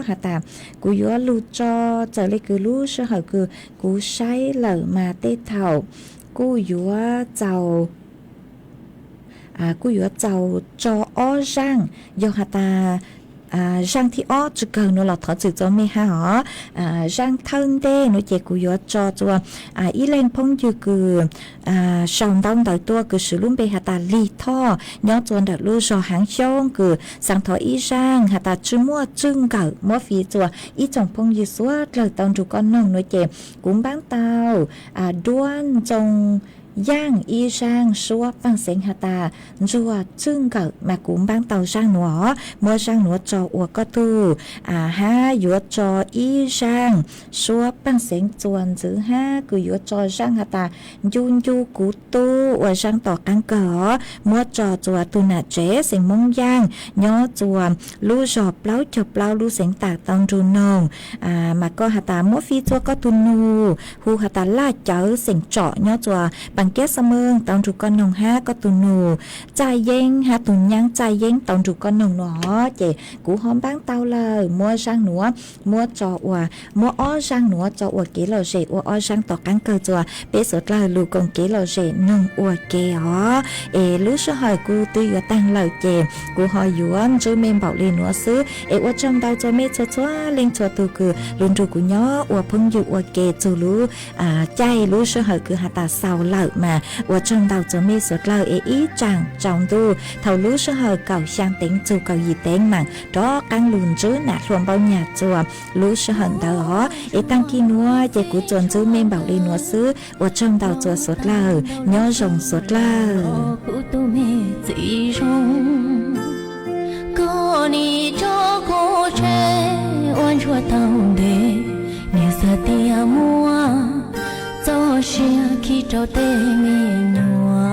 [SPEAKER 10] หาตากูยัวลูจอเจอเลยคือลูชื่อเหรอคือกูใช้เหล่ามาเต้เท่ากูยัวเจ้ากูอยู่เจ้าจออ้อร่างยอหาตาร่างที่อ้อจะเกินเราถอดจืดจอไม่ฮะร่างท่านเด้หนูเจกูอยู่จอตัวอีเลนพงอยู่คือชาวดำต่อตัวคือสื่อลุ่มไปหาตาลีท่อย่อจวนดัดลู่จอหางช่องคือสังทออีร่างหาตาชื่อมั่วจึงเก่ามั่วฟีตัวอีจงพงอยู่สวดเลยตอนจุก้อนน้องหนูเจกุ้งบ้างเตาด้วนจงย่างอีช่างชัวปังเสียงหาตาจัวจึงเกิดมากุ้งบ้างเตาช่างหนัวเมื่อช่างหนัวจออัวก็ตูฮะหยวดจออีช่างชัวปังเสียงจวนจื้อฮะคือหยวดจอช่างหาตายุนยูกูตูอัวช่างต่อกังเกอเมื่อจอจัวตุนาเจเสียงมงย่างย่อจัวลู่จอเปล่าจบเปล่าลู่เสียงตากตองจูนงมาก็หาตาเมื่อฟีจัวก็ตุนูหูหาตาล่าเจอเสียงเจาะย่อจัวปังเกสเมืองตอนจุกนงฮะก็ตุนูใจเย็งฮะตุนยังใจเย็งตอนจุกนงหนอเจกูหอมบ้างเตาเลยมัวช่างหนัวมัวจออัวมัวอ้อช่างหนัวจออัวเกลเจอัวอ้อช่างต่อกันเกิดจัวเปสดเลยลูกงเกลเจนึ่งอัวเกลูกหอยกูตีอยู่ตั้งเลยเจกูหอยหยวนจูเมมบอกเลยหนัวซื้อว่าจำเตาจะไม่ชัวเล่งชัวตัวคือลุนจูกูย่ออัวพึ่งอยู่อัวเกจูรู้ใจลูกหอยคือหาตาเศร้าเลย mà của trong đầu cho mi suốt lời ý chẳng trong tu thầu lú sơ hờ cầu sang tính chu cầu gì tên mà đó căng lùn chứ nạt luôn bao nhà chùa lú sơ hận đó ý tăng kia núa chạy của chuồn chứ men bảo đi núa xứ của trong đầu chùa suốt lời nhớ rồng suốt lời
[SPEAKER 13] cô ni cho cô trẻ oan chua tao để nhiều giờ tia mua cho xia khi trao tê mi nhua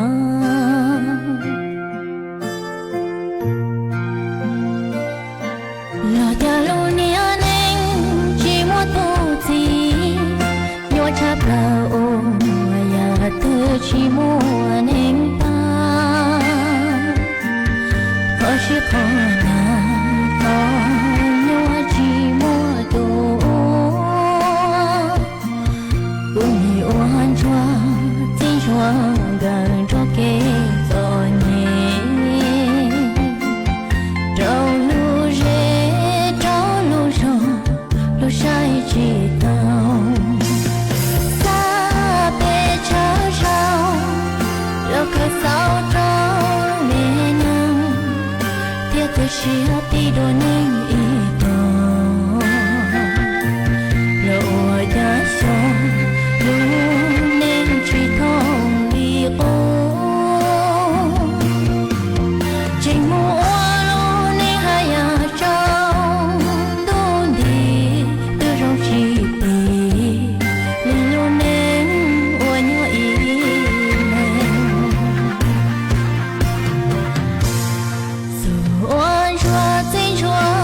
[SPEAKER 13] lo cha lu nia neng chỉ mua tu gì nhua chắp la ô ya tư chỉ mua neng ta có chỉ có gần cho kế rồi nhé trâu lu rễ trâu lu rong lu sai chỉ tao xa bề cha sao lo cái sao trâu nè nang tiếc cái chia ti đồ nên ý đồ lo đã xong lu nên chỉ thông trình mua lô ni hai ya trong đôn đi từ trong chỉ bì lên lô nên ua nhớ ý lên dù oan chua tình chua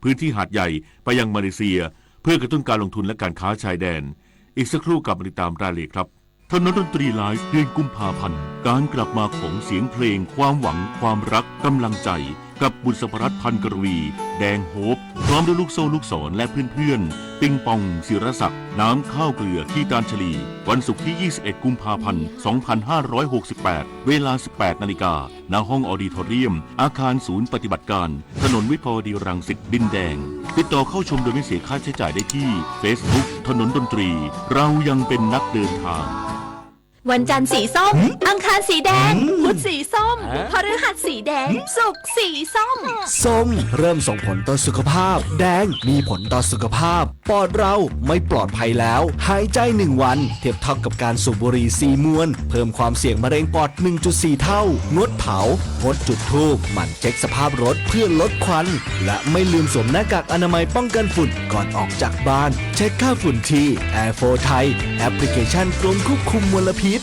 [SPEAKER 14] พื้นที่หาดใหญ่ไปยังมาเลเซียเพื่อกระตุ้นการลงทุนและการค้าชายแดนอีกสักครู่กลับมาติดตามรายละเอียดครับถนนดนตรีไลฟ์เดือนกุมภาพันธ์การกลับมาของเสียงเพลงความหวังความรักกำลังใจกับบุษภรัตน์พันกรวีแดงโฮปพร้อมด้วยลูกโซ่ลูกศรและเพื่อนๆปิงปองศิรศักดิ์น้ำข้าวเกลือขี้ตาลฉลีวันศุกร์ที่ 21 กุมภาพันธ์ 2568 เวลา 18 นาฬิกาณห้องออดิทอเรียมอาคารศูนย์ปฏิบัติการถนนวิภาวดีรังสิตดินแดงติดต่อเข้าชมโดยไม่เสียค่าใช้จ่ายได้ที่ Facebook ถนนดนตรีเรายังเป็นนักเดินทาง
[SPEAKER 15] วันจันทร์สีส้มอังคารสีแดงพุธสีส้มพฤหัสสีแดงศุกร์สีส้ม
[SPEAKER 16] ส้มเริ่มส่งผลต่อสุขภาพแดงมีผลต่อสุขภาพปอดเราไม่ปลอดภัยแล้วหายใจ1วันเทียบเท่ากับการสูบบุหรี่4มวนเพิ่มความเสี่ยงมะเร็งปอด 1.4 เท่างดเผางดจุดธูปหมั่นเช็คสภาพรถเพื่อลดควันและไม่ลืมสวมหน้ากากอนามัยป้องกันฝุ่นก่อนออกจากบ้านเช็คค่าฝุ่นที่ Air4 ไทยแอปพลิเคชันกรมควบคุมมลพิษ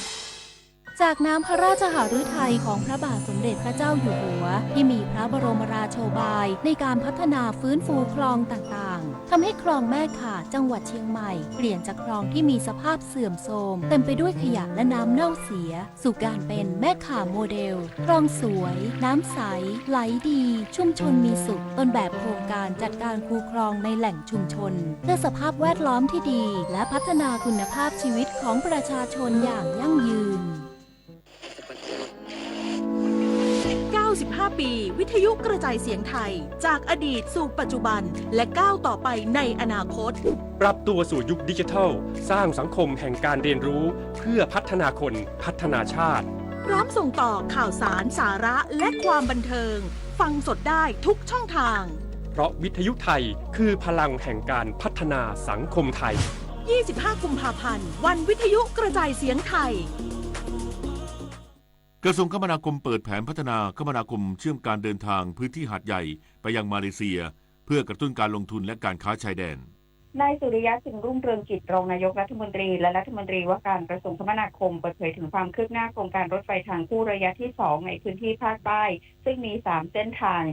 [SPEAKER 17] จากน้ำพระราชหฤทัยของพระบาทสมเด็จพระเจ้าอยู่หัวที่มีพระบรมราโชบายในการพัฒนาฟื้นฟูคลองต่างๆทำให้คลองแม่ข่าจังหวัดเชียงใหม่เปลี่ยนจากคลองที่มีสภาพเสื่อมโทรมเต็มไปด้วยขยะและน้ำเน่าเสียสู่การเป็นแม่ข่าโมเดลคลองสวยน้ำใสไหลดีชุมชนมีสุขต้นแบบโครงการจัดการคูคลองในแหล่งชุมชนเพื่อสภาพแวดล้อมที่ดีและพัฒนาคุณภาพชีวิตของประชาชนอย่างยั่งยืน
[SPEAKER 18] 95 ปีวิทยุกระจายเสียงไทยจากอดีตสู่ปัจจุบันและก้าวต่อไปในอนาคต
[SPEAKER 19] ปรับตัวสู่ยุคดิจิทัลสร้างสังคมแห่งการเรียนรู้เพื่อพัฒนาคนพัฒนาชาติ
[SPEAKER 18] พร้อมส่งต่อข่าวสารสาระและความบันเทิงฟังสดได้ทุกช่องทาง
[SPEAKER 19] เพราะวิทยุไทยคือพลังแห่งการพัฒนาสังคมไทย
[SPEAKER 18] 25 กุมภาพันธ์วันวิทยุกระจายเสียงไทย
[SPEAKER 14] กระทรวงคมนาคมเปิดแผนพัฒนาคมนาคมเชื่อมการเดินทางพื้นที่หาดใหญ่ไปยังมาเลเซียเพื่อกระตุ้นการลงทุนและการค้าชายแดน
[SPEAKER 20] นายสุริยะจึงรุ่งเรืองกิจรองนายกรัฐมนตรีและรัฐมนตรีว่าการกระทรวงคมนาคมเปิดเผยถึงความคืบหน้าโครงการรถไฟทางคู่ระยะที่2ในพื้นที่ภาคใต้ซึ่งมี3เส้นทาง